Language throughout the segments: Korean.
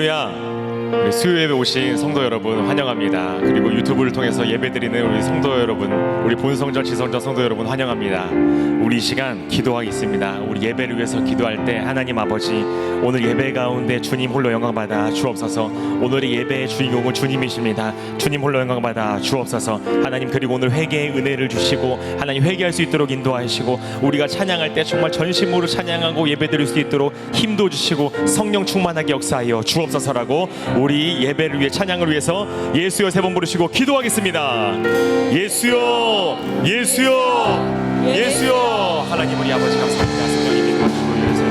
할렐루야. 우리 수요 예배 오신 성도 여러분 환영합니다. 그리고 유튜브를 통해서 예배드리는 우리 성도 여러분, 우리 본성전 지성전 성도 여러분 환영합니다. 우리 이 시간 기도하겠습니다. 우리 예배를 위해서 기도할 때 하나님 아버지, 오늘 예배 가운데 주님 홀로 영광받아 주옵소서. 오늘의 예배의 주인공은 주님이십니다. 주님 홀로 영광받아 주옵소서. 하나님, 그리고 오늘 회개의 은혜를 주시고 하나님 회개할 수 있도록 인도하시고, 우리가 찬양할 때 정말 전심으로 찬양하고 예배드릴 수 있도록 힘도 주시고 성령 충만하게 역사하여 주옵소서라고 우리 예배를 위해, 찬양을 위해서 예수여 세 번 부르시고 기도하겠습니다. 예수여, 예수여, 예수여. 하나님 우리 아버지 감사합니다. 성령님 믿으시고 예수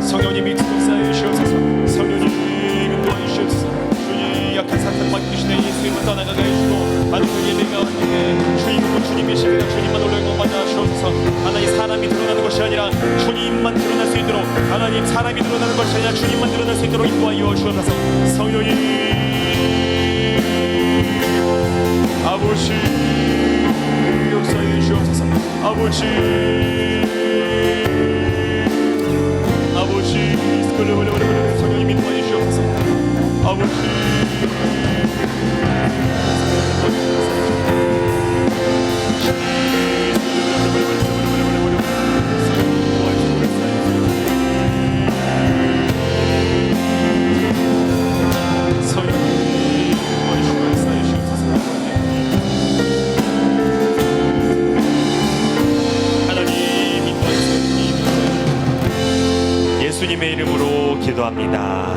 성령님이 역사하여 주옵소서. 성령님 인도하여 주옵소서. 주님 약한 사탄 맡기시네 예수님을 떠나가게 해주고, 하나님 예배가 왔는데 주인공은 주님이십니다. 주님만 올라 영광받아 주옵소서. 하나님 사람이 드러나는 것이 아니라 주님만 드러날 수 있도록, 하나님 사람이 드러나는 것이 아니라 주님만 드러날 수 있도록 인도하여 주옵소서. 성령님 아버지 역사하여 주옵소서. 아버지 성령님 인도하여 주옵소서. 아버지 예수님의 이름으로 기도합니다.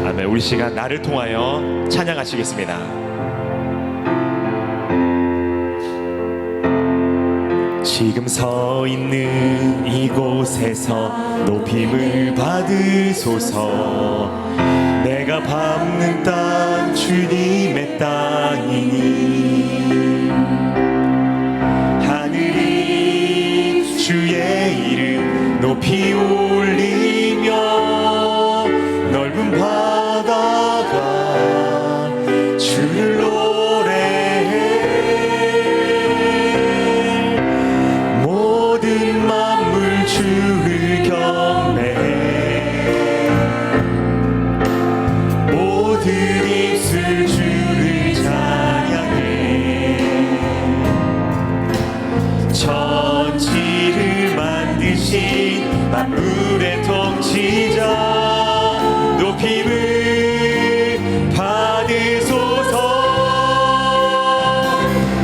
아멘. 우리 시간 나를 통하여 찬양하시겠습니다. 지금 서 있는 이곳에서 높임을 받으소서. 내가 밟는 땅 주님의 땅이니, 하늘이 주의 이름 높이 올리며 넓은 바다가 주를 노래해. 모든 만물 주를 경배해. 모든 입술 주를 찬양해. 천지를 만드신 만물의 통치자, 높임을 받으소서.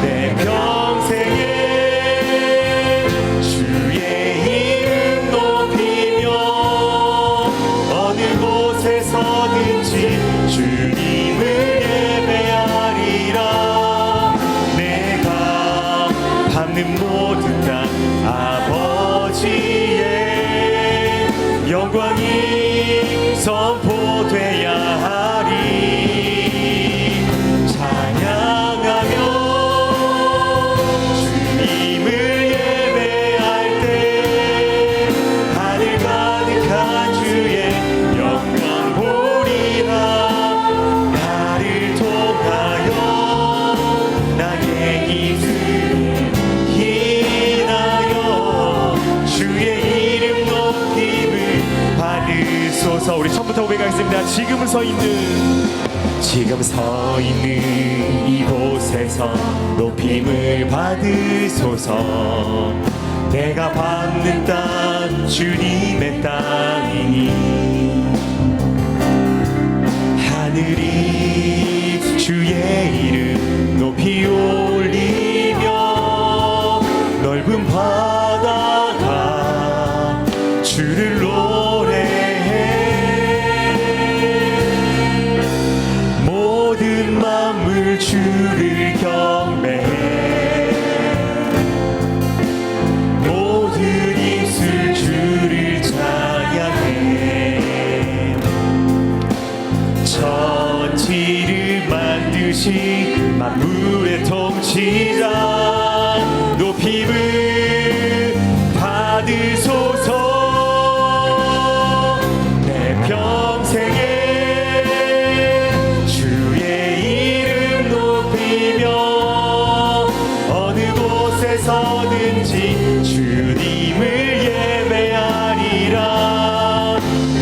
내 평생에 주의 이름 높이며 어느 곳에서든지 주님을 예배하리라. 내가 밟는 모든 땅 아버지의 영광이 선포돼야 하리. 찬양하며 주님을 예배할 때 하늘 가득한 주의 영광 보리라. 나를 통하여 나의 입술 인하여 주의 이름 높임을 받으소서. 우리 처음부터 고백하겠습니다. 지금 서 있는 이곳에서 높임을 받으소서. 내가 밟는 땅 주님의 땅이니, 하늘이 주의 이름 높이 올리며 넓은 바다가 주를 노래해. 받으소서. 내 평생에 주의 이름 높이며 어느 곳에서든지 주님을 예배하리라.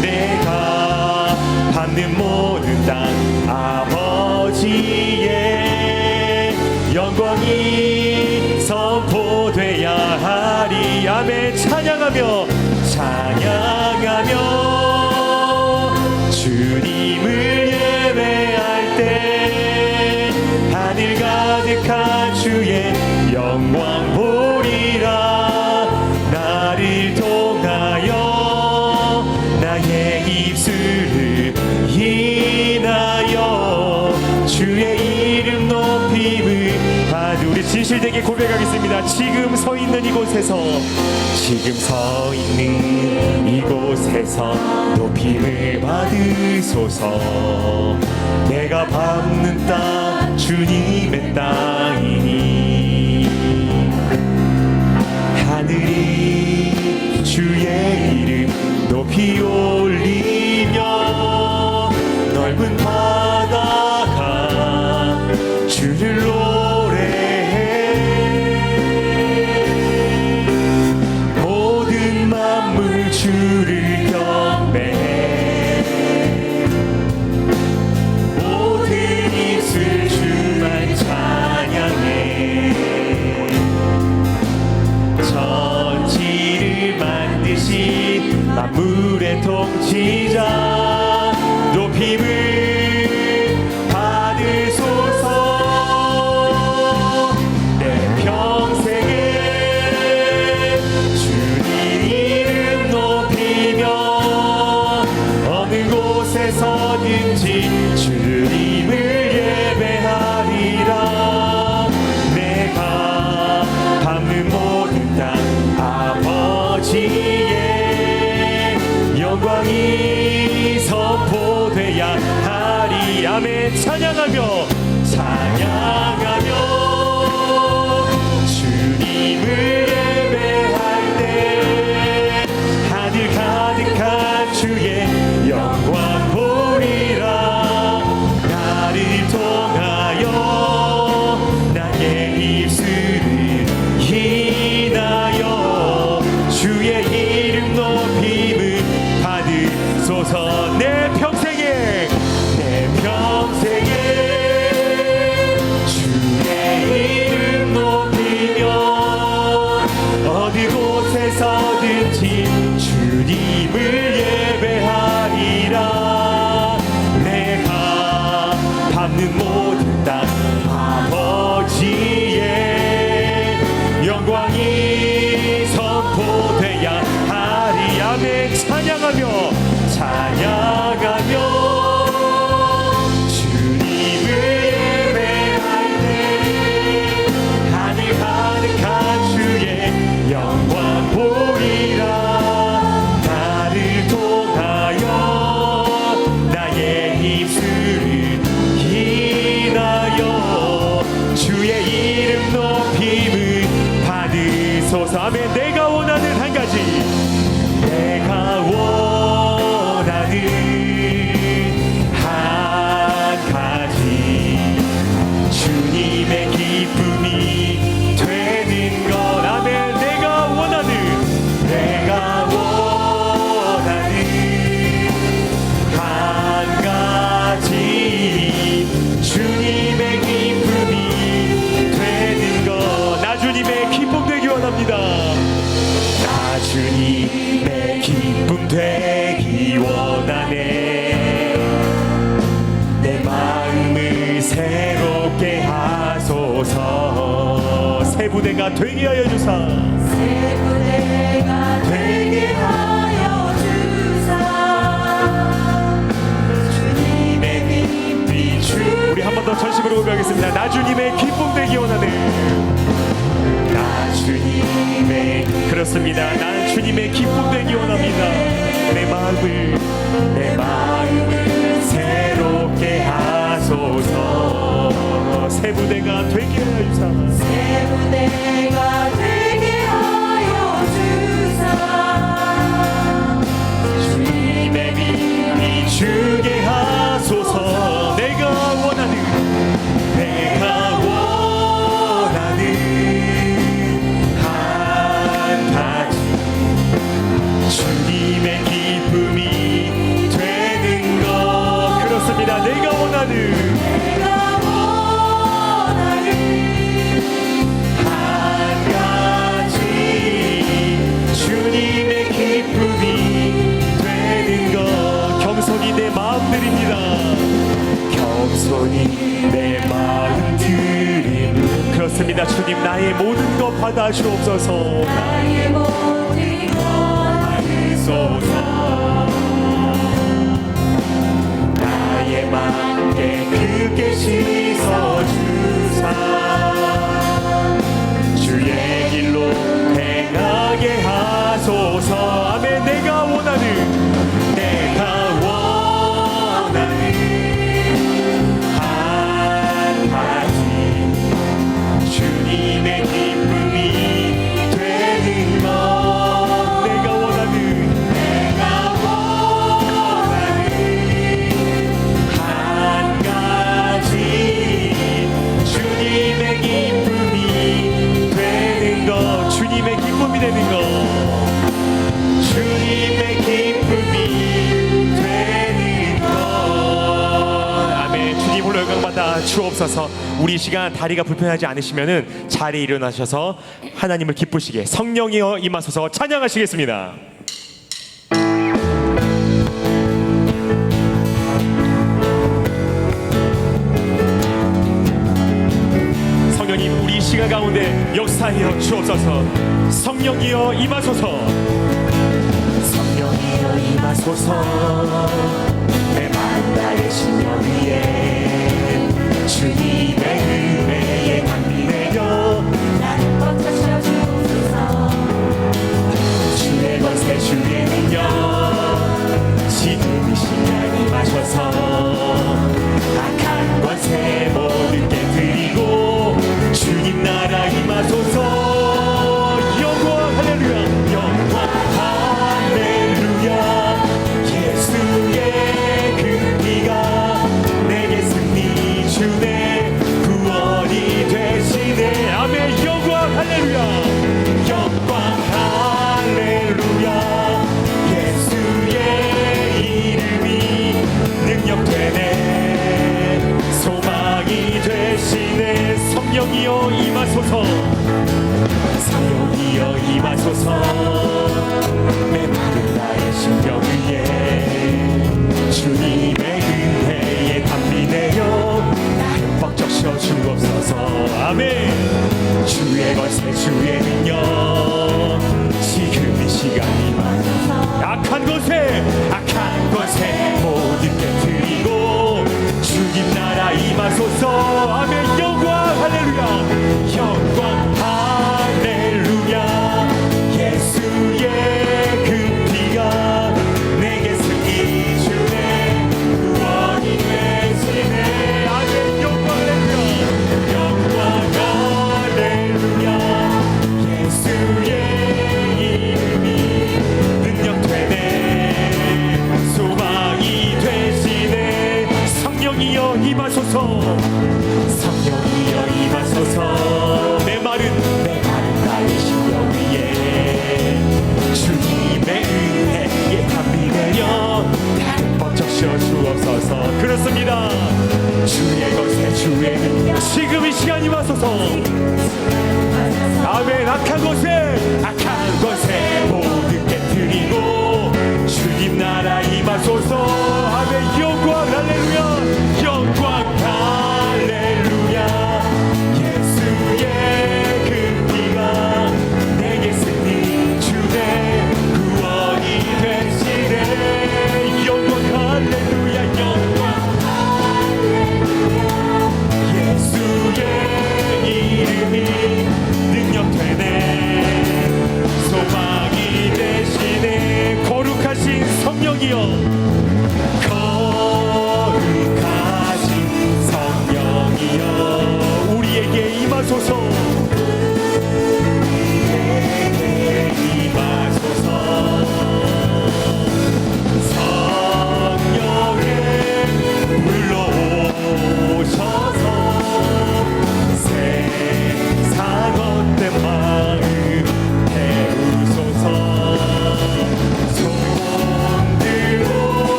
내가 받는 모든 땅 아버지의 영광이 선포돼야 하리. 아멘. 찬양하며 주님을 예배할 때 하늘 가득한 주의 영광 보리라. 나를 통하여 나의 입술을 인하여 주의 이름 높임을 받으. 우리 진실되게 고백하겠습니다. 지금 서 있는 이곳에서 높임을 받으소서. 내가 밟는 땅 주님의 땅이니 하늘이 주의 이름 높이 올리며 넓은 바다가 주를 노래해. 모든 만물 주를 경배해. 모든 입술 주만 찬양해. 천지를 만드신 만물의 통치자 높임을 받으소서. 내 평생에 주님 이름 높이며 어느 곳에서든지 주님을 예배하리라. 내가 밟는 모든 땅 아버지의 영광이 선포돼야 하리. 아멘. 찬양하며 주님을 예배할 때 하늘 가득한 주의 영광 보리라. 나를 통하여 나의 입술을 인하여 주의 이름 높임을 받으소서. 내 평생에 주의 이름 높이며 어느 곳에서든지 주님을 예배하리라. 내가 밟는 모든 땅 아버지의 영광이 선포돼야 하리. 아멘. 찬양하며 주님을 예배할 때 하늘 가득한 주의 영광 보리라. 나를 통하여 나의 입술을 인하여 주의 이름 높임을 받으소서. 아멘. 내가 원하는 한 가지, 내가 원하는 한 가지, 주님의 기쁨이 되는 것. 아멘. 내가 원하는 한 가지, 주님의 기쁨이 되는 것. 나 주님의 기쁨 되기 원합니다. 나 주님의 기쁨 되기 원하네. 내 마음을 새롭게 하소서. 새 부대가 되게 하여 주사. 주님의 빛 우리 한 번 더 전심으로 고백하겠습니다. 나 주님의 기쁨 되기 원하네. 나 주님의, 그렇습니다. 나는 주님의 기쁨 되기 원합니다. 내 마음을 새롭게 하소서. 새 부대가 되게 하여 주사. 그렇습니다. 주님, 나의 모든 것 받아 주옵소서. 나의 모든 것 주옵소서. 나의 맘 깨끗게 씻어주사 주의 길로 행하게 하소서. 아멘. 내가 원하는 한 가지 주님의 기쁨이 되는 것. 내가 원하는 한 가지 주님의 기쁨이 되는 것. 주님의 기쁨이 되는 것. 주님의 기쁨이 되는 것. 아멘. 주님 홀로 영광받아 주옵소서. 우리 시간 다리가 불편하지 않으시면은 자리에 일어나셔서 하나님을 기쁘시게 성령이여 임하소서 찬양하시겠습니다. 성령님, 우리 시간 가운데 역사하여 주옵소서. 성령이여 임하소서. 성령이여 임하소서. 내 마음 나의 심령 위에 주님의 은혜에 담비내려 나를 뻗쳐 주옵소서. 주의 권세 주의 능력 지금 이 시간 임하셔서 악한 권세 모든 깨뜨리고 주님 나라 임하소서. 영광 할렐루야. 영광 할렐루야. 예수의 그 피가 내게 승리 주네. 구원이 되시네. 아멘. 영광 할렐루야. 영광 할렐루야. 예수의 이름이 능력되네. 소망이 되시네. 성령이여 임하소서. 성령이여 임하소서. 메마른 나의 심령 위에 주님의 은혜에 담비내어 나를 벅 적셔 주옵소서. 아멘. 주의 권세 주의 능력 지금 이 시간 임하소서. 악한 권세 모든 깨뜨리고 주님 나라 임하소서. 아멘. 영광 할렐루야. 영광 할렐루야. 예수의 그 피가 내게 승리 주네. 구원이 되시네. 아멘. 영광 할렐루야. 영광 할렐루야. 예수의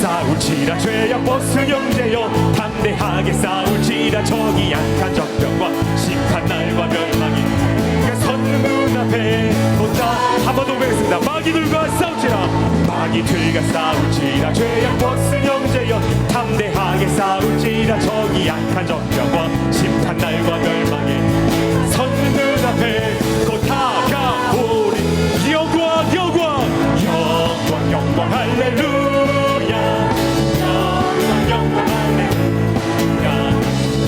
싸울지라 죄악 버스 형제여 담대하게 싸울지라 적이 약한 적병과 심판날과 멸망이 선 눈앞에 본다. 한 번 더 보겠습니다. 마귀들과 싸울지라 마귀들과 싸울지라 죄악 버스 형제여 담대하게 싸울지라 적이 약한 적병과 심판날과 멸망에 선 눈앞에 곧 다가오리. 영광 영광 영광 영광 할렐루야. 영광 영광 할렐루야.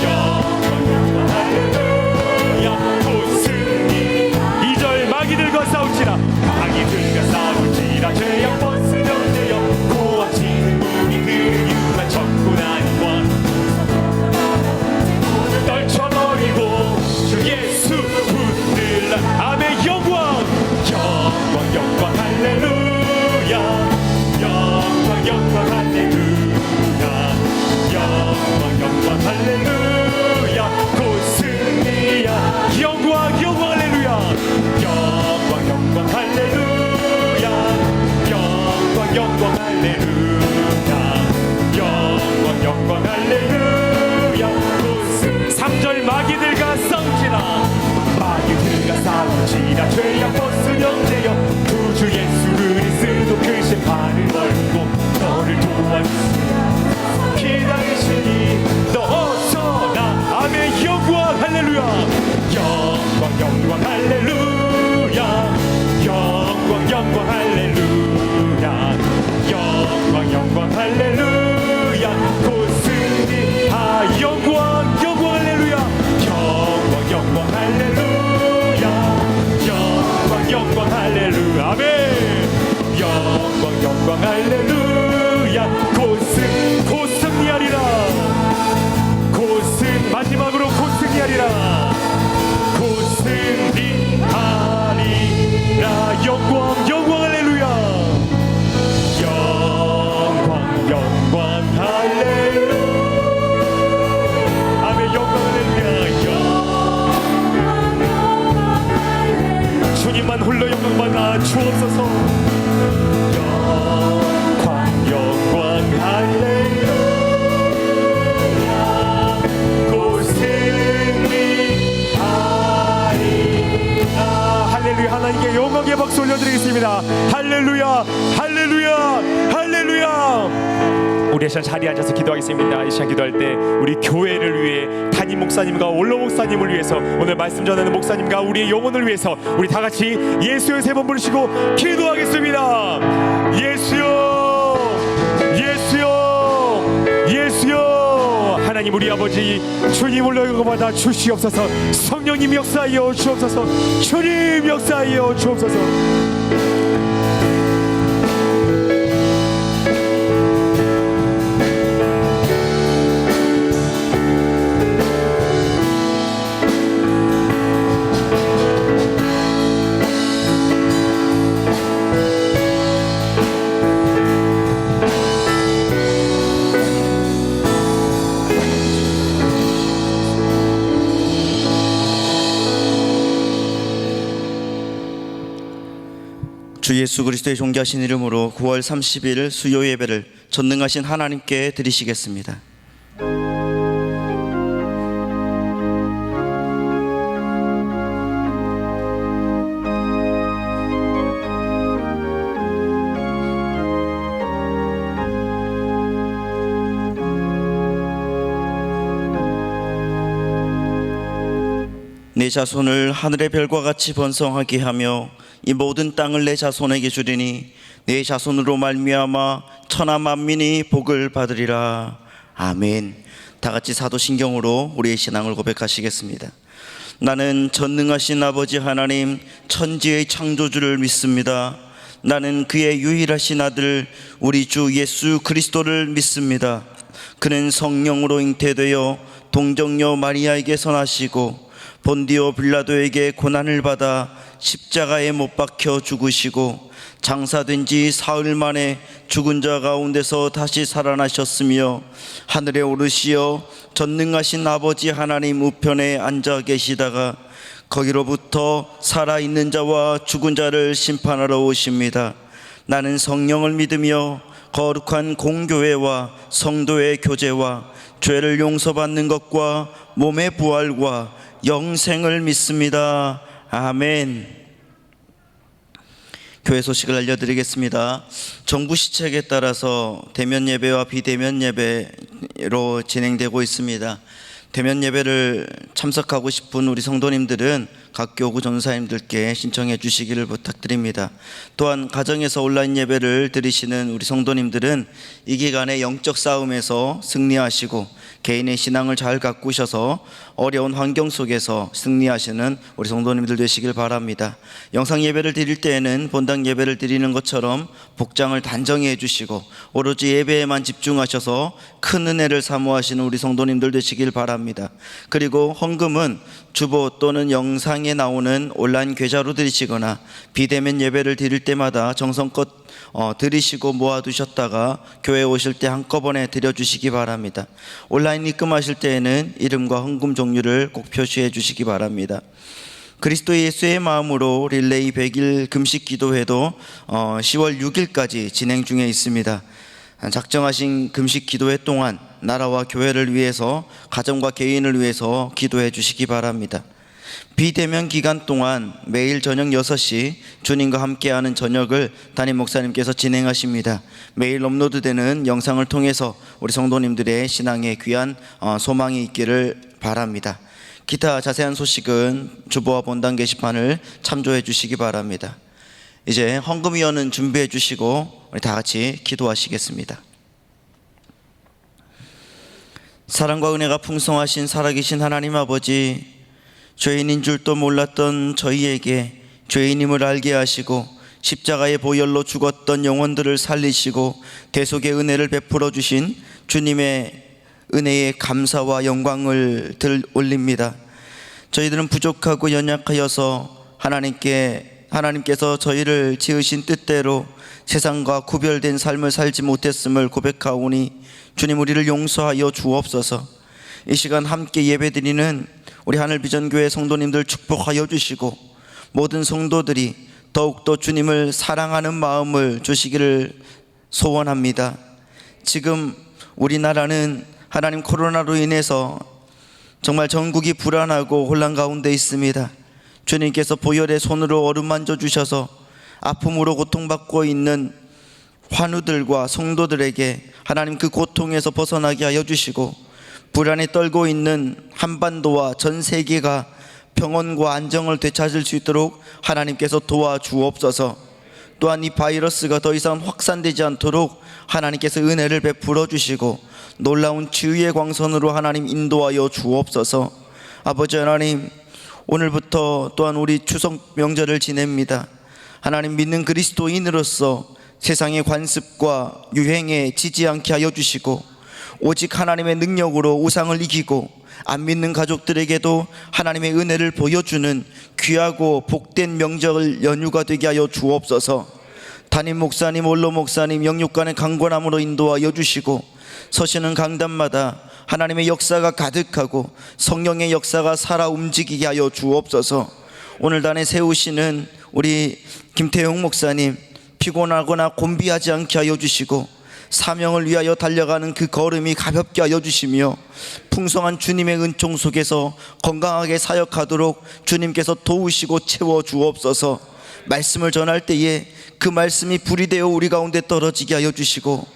영광 영광 할렐루야. 곧 승리. 2절 마귀들과 싸울지라 마귀들과 싸울지라 죄악 버스 형제여 고아지는 우리들을 유한 적군 아닌 원 떨쳐버리고 주 예수 붙들라. 아멘. 영광 영광 영광 할렐루야. 영광 영광 할렐루야. 영광 영광 할렐루야. 곧 승리야. 영광 영광 할렐루야. 영광 영광 할렐루야. 영광 영광 할렐루야. 영광 영광 할렐루야. 곧 승. 3절 마귀들과 싸울지라 마귀들과 싸울지라 죄악 버스 형제여 구주 예수 그리스도 그 심판을 걸고 너를 도와주시라. 기다리시니 너 어서 나. 아멘. 영광 할렐루야. 영광 영광 할렐루야. 영광 영광 할렐루야. 영광 영광 할렐루야. 곧 승리. 영광 영광 할렐루야. 영광 영광 할렐루야. 영광 영광 할렐루야. 아멘. 영광 영광 할렐루야. 곧 승리하리라. 마지막으로 곧 승리하리라. 곧 승리하리라. 영광 영광 할렐루야. 영광 영광 할렐루야. 아멘. 영광 할렐루야. 주님만 홀로 영광 받아 주옵소서. 영광 영광 할렐루야. 할렐루야. 하나님께 영광의 박수 올려드리겠습니다. 할렐루야 할렐루야 할렐루야. 우리 시간 자리에 앉아서 기도하겠습니다. 이 시간 기도할 때 우리 교회를 위해 담임 목사님과 원로 목사님을 위해서 오늘 말씀 전하는 목사님과 우리의 영혼을 위해서 우리 다 같이 예수여 3번 부르시고 기도하겠습니다. 예수여 예수여 예수여. 하나님 우리 아버지 주님을 영광받아 주시옵소서. 성령님 역사하여 주옵소서. 주님 역사하여 주옵소서. 주 예수 그리스도의 존귀하신 이름으로 9월 30일 수요 예배를 전능하신 하나님께 드리시겠습니다. 내 자손을 하늘의 별과 같이 번성하게 하며 이 모든 땅을 내 자손에게 주리니 내 자손으로 말미암아 천하 만민이 복을 받으리라. 아멘. 다 같이 사도신경으로 우리의 신앙을 고백하시겠습니다. 나는 전능하신 아버지 하나님 천지의 창조주를 믿습니다. 나는 그의 유일하신 아들 우리 주 예수 그리스도를 믿습니다. 그는 성령으로 잉태되어 동정녀 마리아에게서 나시고 본디오 빌라도에게 고난을 받아 십자가에 못 박혀 죽으시고 장사된 지 사흘 만에 죽은 자 가운데서 다시 살아나셨으며 하늘에 오르시어 전능하신 아버지 하나님 우편에 앉아 계시다가 거기로부터 살아있는 자와 죽은 자를 심판하러 오십니다. 나는 성령을 믿으며 거룩한 공교회와 성도의 교제와 죄를 용서받는 것과 몸의 부활과 영생을 믿습니다. 아멘. 교회 소식을 알려드리겠습니다. 정부 시책에 따라서 대면 예배와 비대면 예배로 진행되고 있습니다. 대면 예배를 참석하고 싶은 우리 성도님들은 각 교구 전사님들께 신청해 주시기를 부탁드립니다. 또한 가정에서 온라인 예배를 드리시는 우리 성도님들은 이 기간에 영적 싸움에서 승리하시고 개인의 신앙을 잘 가꾸셔서 어려운 환경 속에서 승리하시는 우리 성도님들 되시길 바랍니다. 영상 예배를 드릴 때에는 본당 예배를 드리는 것처럼 복장을 단정히 해주시고 오로지 예배에만 집중하셔서 큰 은혜를 사모하시는 우리 성도님들 되시길 바랍니다. 그리고 헌금은 주보 또는 영상에 나오는 온라인 계좌로 드리시거나 비대면 예배를 드릴 때마다 정성껏 드리시고 모아두셨다가 교회에 오실 때 한꺼번에 드려주시기 바랍니다. 온라인 입금하실 때에는 이름과 헌금 종류를 꼭 표시해 주시기 바랍니다. 그리스도 예수의 마음으로 릴레이 100일 금식 기도회도 10월 6일까지 진행 중에 있습니다. 작정하신 금식 기도회 동안 나라와 교회를 위해서 가정과 개인을 위해서 기도해 주시기 바랍니다. 비대면 기간 동안 매일 저녁 6시 주님과 함께하는 저녁을 담임 목사님께서 진행하십니다. 매일 업로드되는 영상을 통해서 우리 성도님들의 신앙에 귀한 소망이 있기를 바랍니다. 기타 자세한 소식은 주보와 본당 게시판을 참조해 주시기 바랍니다. 이제 헌금위원은 준비해 주시고 우리 다 같이 기도하시겠습니다. 사랑과 은혜가 풍성하신 살아계신 하나님 아버지, 죄인인 줄도 몰랐던 저희에게 죄인임을 알게 하시고 십자가의 보혈로 죽었던 영혼들을 살리시고 대속의 은혜를 베풀어 주신 주님의 은혜에 감사와 영광을 올립니다. 저희들은 부족하고 연약하여서 하나님께서 저희를 지으신 뜻대로 세상과 구별된 삶을 살지 못했음을 고백하오니 주님, 우리를 용서하여 주옵소서. 이 시간 함께 예배드리는 우리 하늘비전교회 성도님들 축복하여 주시고 모든 성도들이 더욱더 주님을 사랑하는 마음을 주시기를 소원합니다. 지금 우리나라는 하나님 코로나로 인해서 정말 전국이 불안하고 혼란 가운데 있습니다. 주님께서 보혈의 손으로 어루만져 주셔서 아픔으로 고통받고 있는 환우들과 성도들에게 하나님 그 고통에서 벗어나게 하여 주시고 불안에 떨고 있는 한반도와 전 세계가 평온과 안정을 되찾을 수 있도록 하나님께서 도와주옵소서. 또한 이 바이러스가 더 이상 확산되지 않도록 하나님께서 은혜를 베풀어 주시고 놀라운 치유의 광선으로 하나님 인도하여 주옵소서. 아버지 하나님, 오늘부터 또한 우리 추석 명절을 지냅니다. 하나님, 믿는 그리스도인으로서 세상의 관습과 유행에 지지 않게 하여 주시고 오직 하나님의 능력으로 우상을 이기고 안 믿는 가족들에게도 하나님의 은혜를 보여주는 귀하고 복된 명절 연휴가 되게 하여 주옵소서. 담임 목사님, 원로 목사님 영육간의 강권함으로 인도하여 주시고 서시는 강단마다 하나님의 역사가 가득하고 성령의 역사가 살아 움직이게 하여 주옵소서. 오늘 단에 세우시는 우리 김태용 목사님, 피곤하거나 곤비하지 않게 하여 주시고 사명을 위하여 달려가는 그 걸음이 가볍게 하여 주시며 풍성한 주님의 은총 속에서 건강하게 사역하도록 주님께서 도우시고 채워 주옵소서. 말씀을 전할 때에 그 말씀이 불이 되어 우리 가운데 떨어지게 하여 주시고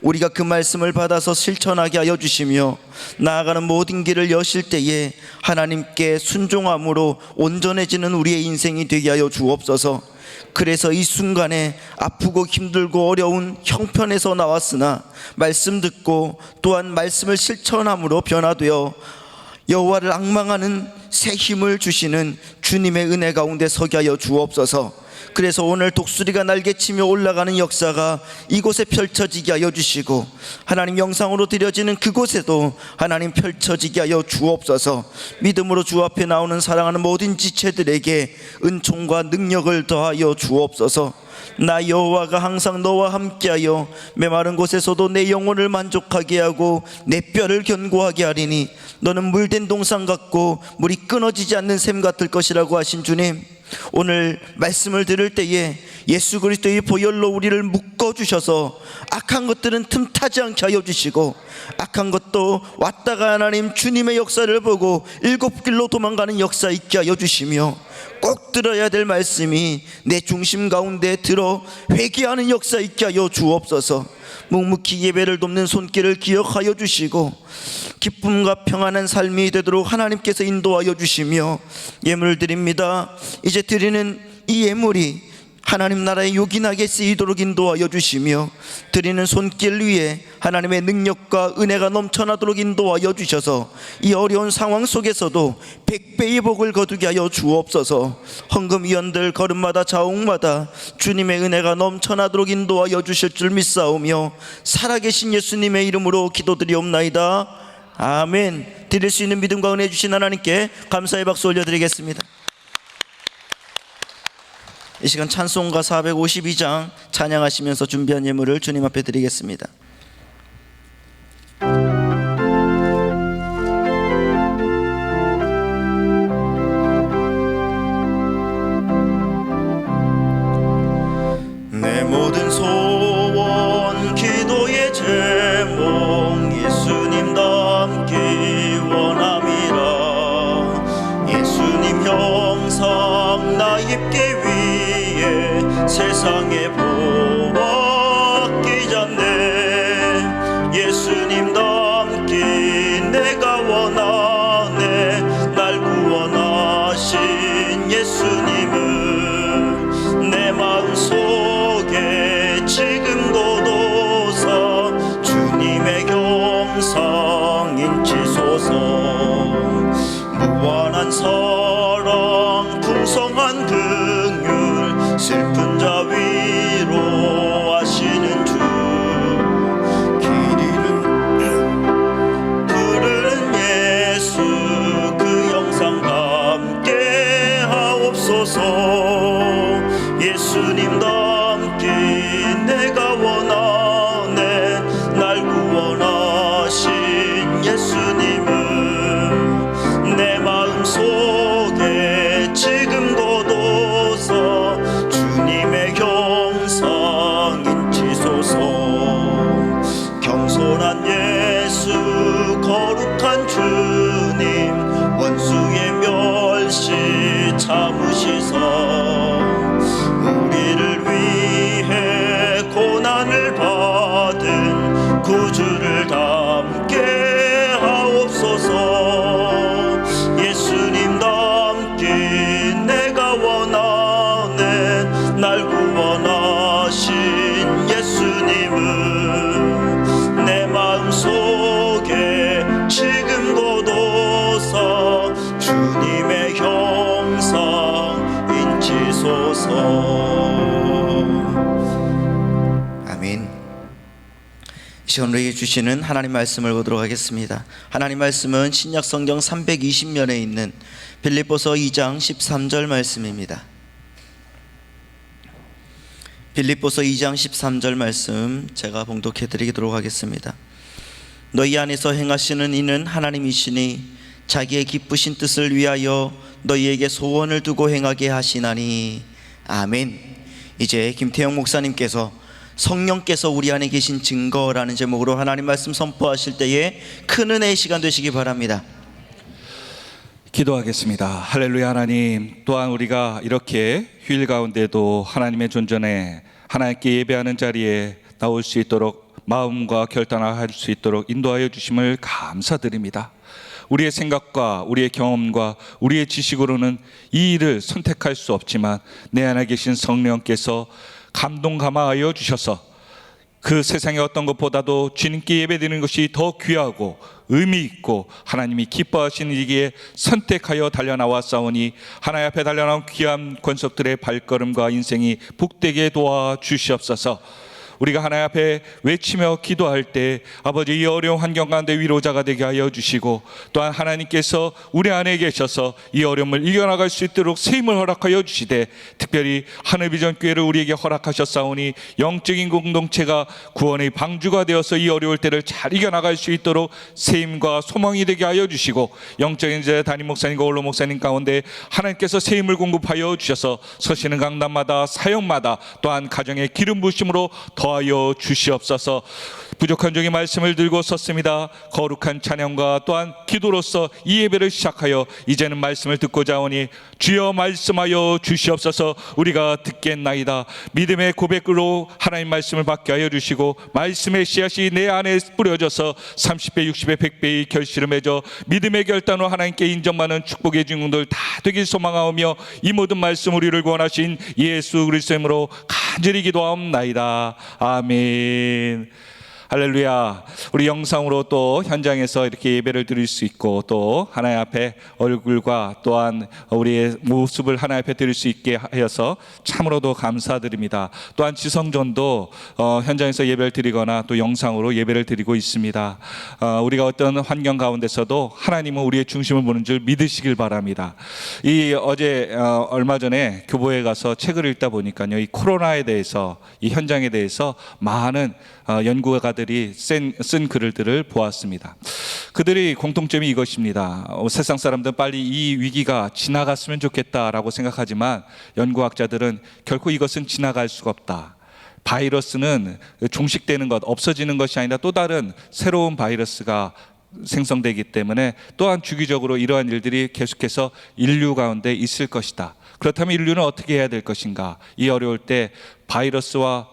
우리가 그 말씀을 받아서 실천하게 하여 주시며 나아가는 모든 길을 여실 때에 하나님께 순종함으로 온전해지는 우리의 인생이 되게 하여 주옵소서. 그래서 이 순간에 아프고 힘들고 어려운 형편에서 나왔으나 말씀 듣고 또한 말씀을 실천함으로 변화되어 여호와를 앙망하는 새 힘을 주시는 주님의 은혜 가운데 서게 하여 주옵소서. 그래서 오늘 독수리가 날개치며 올라가는 역사가 이곳에 펼쳐지게 하여 주시고 하나님 영상으로 드려지는 그곳에도 하나님 펼쳐지게 하여 주옵소서. 믿음으로 주 앞에 나오는 사랑하는 모든 지체들에게 은총과 능력을 더하여 주옵소서. 나 여호와가 항상 너와 함께하여 메마른 곳에서도 내 영혼을 만족하게 하고 내 뼈를 견고하게 하리니 너는 물된 동상 같고 물이 끊어지지 않는 샘 같을 것이라고 하신 주님, 오늘 말씀을 들을 때에 예수 그리스도의 보혈로 우리를 묶어주셔서 악한 것들은 틈타지 않게 하여 주시고, 악한 것도 왔다가 하나님 주님의 역사를 보고 일곱 길로 도망가는 역사 있게 하여 주시며, 꼭 들어야 될 말씀이 내 중심 가운데 들어 회개하는 역사 있게 하여 주옵소서. 묵묵히 예배를 돕는 손길을 기억하여 주시고 기쁨과 평안한 삶이 되도록 하나님께서 인도하여 주시며, 예물을 드립니다. 이제 드리는 이 예물이 하나님 나라에 요긴하게 쓰이도록 인도하여 주시며, 드리는 손길 위에 하나님의 능력과 은혜가 넘쳐나도록 인도하여 주셔서 이 어려운 상황 속에서도 100배의 복을 거두게 하여 주옵소서. 헌금위원들 걸음마다 자옥마다 주님의 은혜가 넘쳐나도록 인도하여 주실 줄 믿사오며 살아계신 예수님의 이름으로 기도드리옵나이다. 아멘. 드릴 수 있는 믿음과 은혜 주신 하나님께 감사의 박수 올려드리겠습니다. 이 시간 찬송가 452장 찬양하시면서 준비한 예물을 주님 앞에 드리겠습니다. 내 모든 소원 기도의 제목 예수님 닮기 원함이라. 예수님 형상 나 입기 위해 세상에 보았기잖네. 예수님 닮기 내가 원하네. 날 구원하신 예수님은 내 마음속에 지금 고도사 주님의 형상 인치소서. 무한한 사랑 풍성한 긍휼 슬픈 자 위로 하시는 주. 길 잃은 부르는 예수 그 영상 함께 하옵소서. 예수님 닮기 내가 원하네. 날 구원하신 예수님은 내 마음속에 지금 고도사 주님의 형상 인치소서. 경솔한 예수 거룩한 주님 원수의 멸시 참으시사 우리를 위해 고난을 받은 구주를 닮게 하옵소서. 예수님 닮기 내가 원하네. 날 구원하신 예수님은 내 마음속에 지금 고도사 주님의 형상 인치소서. 아멘. 이 시간 우리에게 주시는 하나님 말씀을 보도록 하겠습니다. 하나님 말씀은 신약 성경 320면에 있는 빌립보서 2장 13절 말씀입니다. 빌립보서 2장 13절 말씀 제가 봉독해 드리도록 하겠습니다. 너희 안에서 행하시는 이는 하나님이시니 자기의 기쁘신 뜻을 위하여 너희에게 소원을 두고 행하게 하시나니. 아멘. 이제 김태형 목사님께서 성령께서 우리 안에 계신 증거라는 제목으로 하나님 말씀 선포하실 때에 큰 은혜의 시간 되시기 바랍니다. 기도하겠습니다. 할렐루야. 하나님, 또한 우리가 이렇게 휴일 가운데도 하나님의 존전에 하나님께 예배하는 자리에 나올 수 있도록 마음과 결단할 수 있도록 인도하여 주심을 감사드립니다. 우리의 생각과 우리의 경험과 우리의 지식으로는 이 일을 선택할 수 없지만 내 안에 계신 성령께서 감동 감화하여 주셔서 그 세상의 어떤 것보다도 주님께 예배드리는 것이 더 귀하고 의미 있고 하나님이 기뻐하시는 일기에 선택하여 달려나왔사오니 하나님 앞에 달려나온 귀한 권속들의 발걸음과 인생이 복되게 도와주시옵소서. 우리가 하나님 앞에 외치며 기도할 때 아버지 이 어려운 환경 가운데 위로자가 되게 하여 주시고, 또한 하나님께서 우리 안에 계셔서 이 어려움을 이겨나갈 수 있도록 새 힘을 허락하여 주시되, 특별히 하늘비전교회를 우리에게 허락하셨사오니 영적인 공동체가 구원의 방주가 되어서 이 어려울 때를 잘 이겨나갈 수 있도록 새 힘과 소망이 되게 하여 주시고, 영적인 제 담임 목사님과 원로 목사님 가운데 하나님께서 새 힘을 공급하여 주셔서 서시는 강단마다 사역마다 또한 가정의 기름 부심으로 더하여 주시옵소서. 부족한 종의 말씀을 들고 섰습니다. 거룩한 찬양과 또한 기도로서 이 예배를 시작하여 이제는 말씀을 듣고자 하오니 주여 말씀하여 주시옵소서. 우리가 듣겠나이다. 믿음의 고백으로 하나님 말씀을 받게 하여 주시고, 말씀의 씨앗이 내 안에 뿌려져서 30배 60배 100배의 결실을 맺어 믿음의 결단으로 하나님께 인정받는 축복의 증인들 다 되길 소망하오며, 이 모든 말씀 우리를 구원하신 예수 그리스도의 이름으로 간절히 기도하옵나이다. 아멘. 할렐루야. 우리 영상으로 또 현장에서 이렇게 예배를 드릴 수 있고, 또 하나님 앞에 얼굴과 또한 우리의 모습을 하나님 앞에 드릴 수 있게 하여서 참으로도 감사드립니다. 또한 지성전도 현장에서 예배를 드리거나 또 영상으로 예배를 드리고 있습니다. 우리가 어떤 환경 가운데서도 하나님은 우리의 중심을 보는 줄 믿으시길 바랍니다. 이 어제 얼마 전에 교보에 가서 책을 읽다 보니까요, 이 코로나에 대해서, 이 현장에 대해서 많은 연구가들이 쓴 글들을 보았습니다. 그들의 공통점이 이것입니다. 세상 사람들은 빨리 이 위기가 지나갔으면 좋겠다라고 생각하지만, 연구학자들은 결코 이것은 지나갈 수가 없다. 바이러스는 종식되는 것, 없어지는 것이 아니라 또 다른 새로운 바이러스가 생성되기 때문에 또한 주기적으로 이러한 일들이 계속해서 인류 가운데 있을 것이다. 그렇다면 인류는 어떻게 해야 될 것인가? 이 어려울 때 바이러스와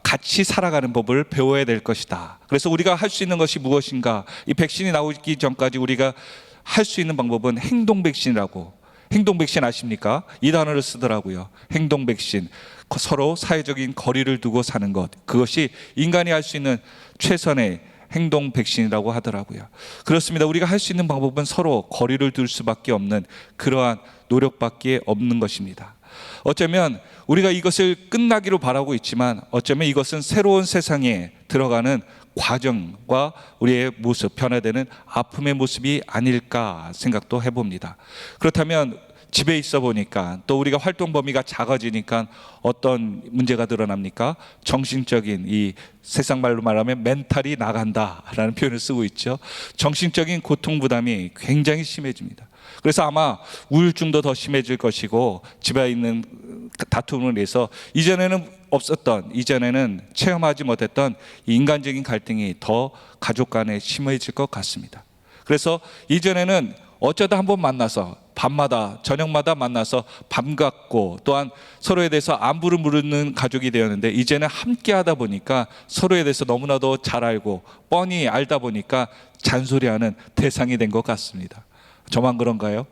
같이 살아가는 법을 배워야 될 것이다. 그래서 우리가 할 수 있는 것이 무엇인가? 이 백신이 나오기 전까지 우리가 할 수 있는 방법은 행동 백신이라고. 행동 백신 아십니까? 이 단어를 쓰더라고요. 행동 백신. 서로 사회적인 거리를 두고 사는 것. 그것이 인간이 할 수 있는 최선의 행동 백신이라고 하더라고요. 그렇습니다. 우리가 할 수 있는 방법은 서로 거리를 둘 수밖에 없는 그러한 노력밖에 없는 것입니다. 어쩌면 우리가 이것을 끝나기로 바라고 있지만, 어쩌면 이것은 새로운 세상에 들어가는 과정과 우리의 모습, 변화되는 아픔의 모습이 아닐까 생각도 해봅니다. 그렇다면 집에 있어 보니까, 또 우리가 활동 범위가 작아지니까 어떤 문제가 드러납니까? 정신적인, 이 세상 말로 말하면 멘탈이 나간다라는 표현을 쓰고 있죠. 정신적인 고통 부담이 굉장히 심해집니다. 그래서 아마 우울증도 더 심해질 것이고, 집에 있는 다툼을 위해서 이전에는 체험하지 못했던 인간적인 갈등이 더 가족 간에 심해질 것 같습니다. 그래서 이전에는 어쩌다 한번 만나서 밤마다 저녁마다 만나서 반갑고 또한 서로에 대해서 안부를 물는 가족이 되었는데, 이제는 함께 하다 보니까 서로에 대해서 너무나도 잘 알고 뻔히 알다 보니까 잔소리하는 대상이 된 것 같습니다. 저만 그런가요?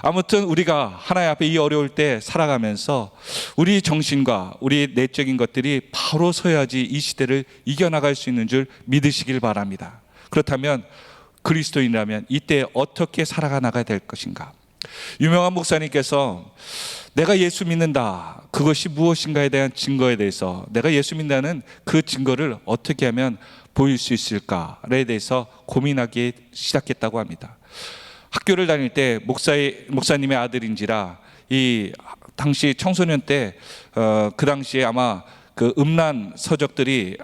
아무튼 우리가 하나님 앞에 이 어려울 때 살아가면서 우리 정신과 우리 내적인 것들이 바로 서야지 이 시대를 이겨나갈 수 있는 줄 믿으시길 바랍니다. 그렇다면 그리스도인이라면 이때 어떻게 살아가 나가야 될 것인가? 유명한 목사님께서 내가 예수 믿는다, 그것이 무엇인가에 대한 증거에 대해서, 내가 예수 믿는다는 그 증거를 어떻게 하면 보일 수 있을까에 대해서 고민하기 시작했다고 합니다. 학교를 다닐 때 목사님의 아들인지라 이 당시 청소년 때 그 당시에 아마 그 음란 서적들이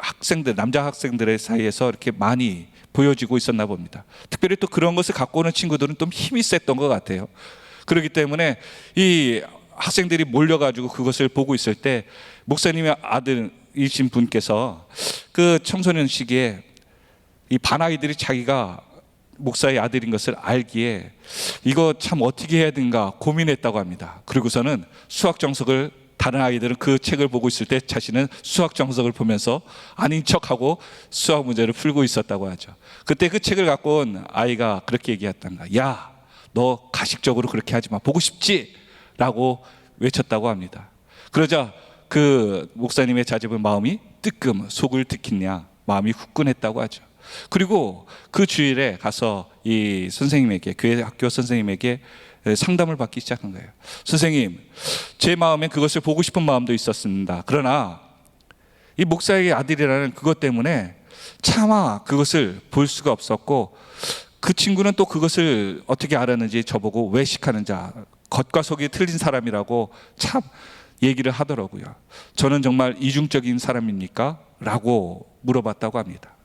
남자 학생들의 사이에서 이렇게 많이 보여지고 있었나 봅니다. 특별히 또 그런 것을 갖고 오는 친구들은 좀 힘이 셌던 것 같아요. 그렇기 때문에 이 학생들이 몰려가지고 그것을 보고 있을 때 목사님의 아들이신 분께서 그 청소년 시기에 이 반아이들이 자기가 목사의 아들인 것을 알기에 이거 참 어떻게 해야 되는가 고민했다고 합니다. 그리고서는 수학 정석을, 다른 아이들은 그 책을 보고 있을 때 자신은 수학 정석을 보면서 아닌 척하고 수학 문제를 풀고 있었다고 하죠. 그때 그 책을 갖고 온 아이가 그렇게 얘기했단가. 야, 너 가식적으로 그렇게 하지 마. 보고 싶지? 라고 외쳤다고 합니다. 그러자 그 목사님의 자제분 마음이 뜨끔 속을 들키냐 마음이 후끈했다고 하죠. 그리고 그 주일에 가서 이 선생님에게, 교회 학교 선생님에게 상담을 받기 시작한 거예요. 선생님, 제 마음에 그것을 보고 싶은 마음도 있었습니다. 그러나 이 목사의 아들이라는 그것 때문에 차마 그것을 볼 수가 없었고, 그 친구는 또 그것을 어떻게 알았는지 저보고 외식하는 자, 겉과 속이 틀린 사람이라고 참 얘기를 하더라고요. 저는 정말 이중적인 사람입니까? 라고 물어봤다고 합니다.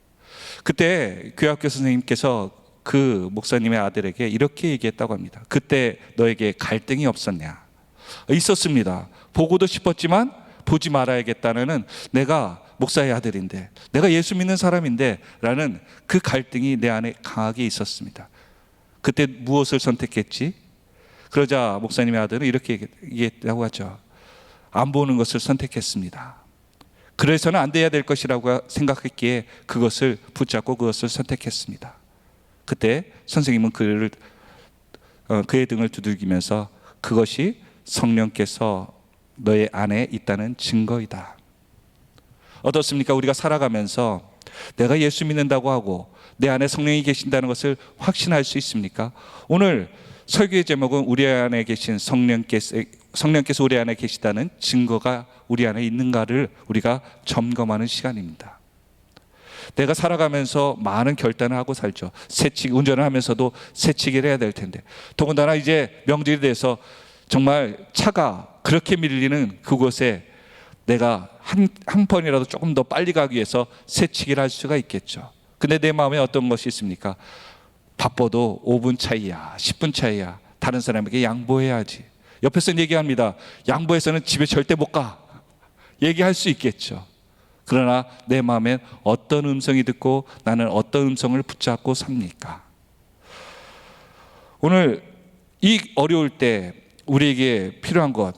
그때 교회학교 선생님께서 그 목사님의 아들에게 이렇게 얘기했다고 합니다. 그때 너에게 갈등이 없었냐? 있었습니다. 보고도 싶었지만 보지 말아야겠다는, 내가 목사의 아들인데, 내가 예수 믿는 사람인데 라는 그 갈등이 내 안에 강하게 있었습니다. 그때 무엇을 선택했지? 그러자 목사님의 아들은 이렇게 얘기했다고 하죠. 안 보는 것을 선택했습니다. 그래서는 안 돼야 될 것이라고 생각했기에 그것을 붙잡고 그것을 선택했습니다. 그때 선생님은 그의 등을 두들기면서 그것이 성령께서 너의 안에 있다는 증거이다. 어떻습니까? 우리가 살아가면서 내가 예수 믿는다고 하고 내 안에 성령이 계신다는 것을 확신할 수 있습니까? 오늘 설교의 제목은 우리 안에 계신 성령께서 우리 안에 계시다는 증거가 우리 안에 있는가를 우리가 점검하는 시간입니다. 내가 살아가면서 많은 결단을 하고 살죠. 운전을 하면서도 새치기를 해야 될 텐데, 더군다나 이제 명절이 돼서 정말 차가 그렇게 밀리는 그곳에 내가 한 번이라도 조금 더 빨리 가기 위해서 새치기를 할 수가 있겠죠. 근데 내 마음에 어떤 것이 있습니까? 바빠도 5분 차이야, 10분 차이야, 다른 사람에게 양보해야지. 옆에서는 얘기합니다. 양보해서는 집에 절대 못 가. 얘기할 수 있겠죠. 그러나 내 마음엔 어떤 음성이 듣고 나는 어떤 음성을 붙잡고 삽니까? 오늘 이 어려울 때 우리에게 필요한 것,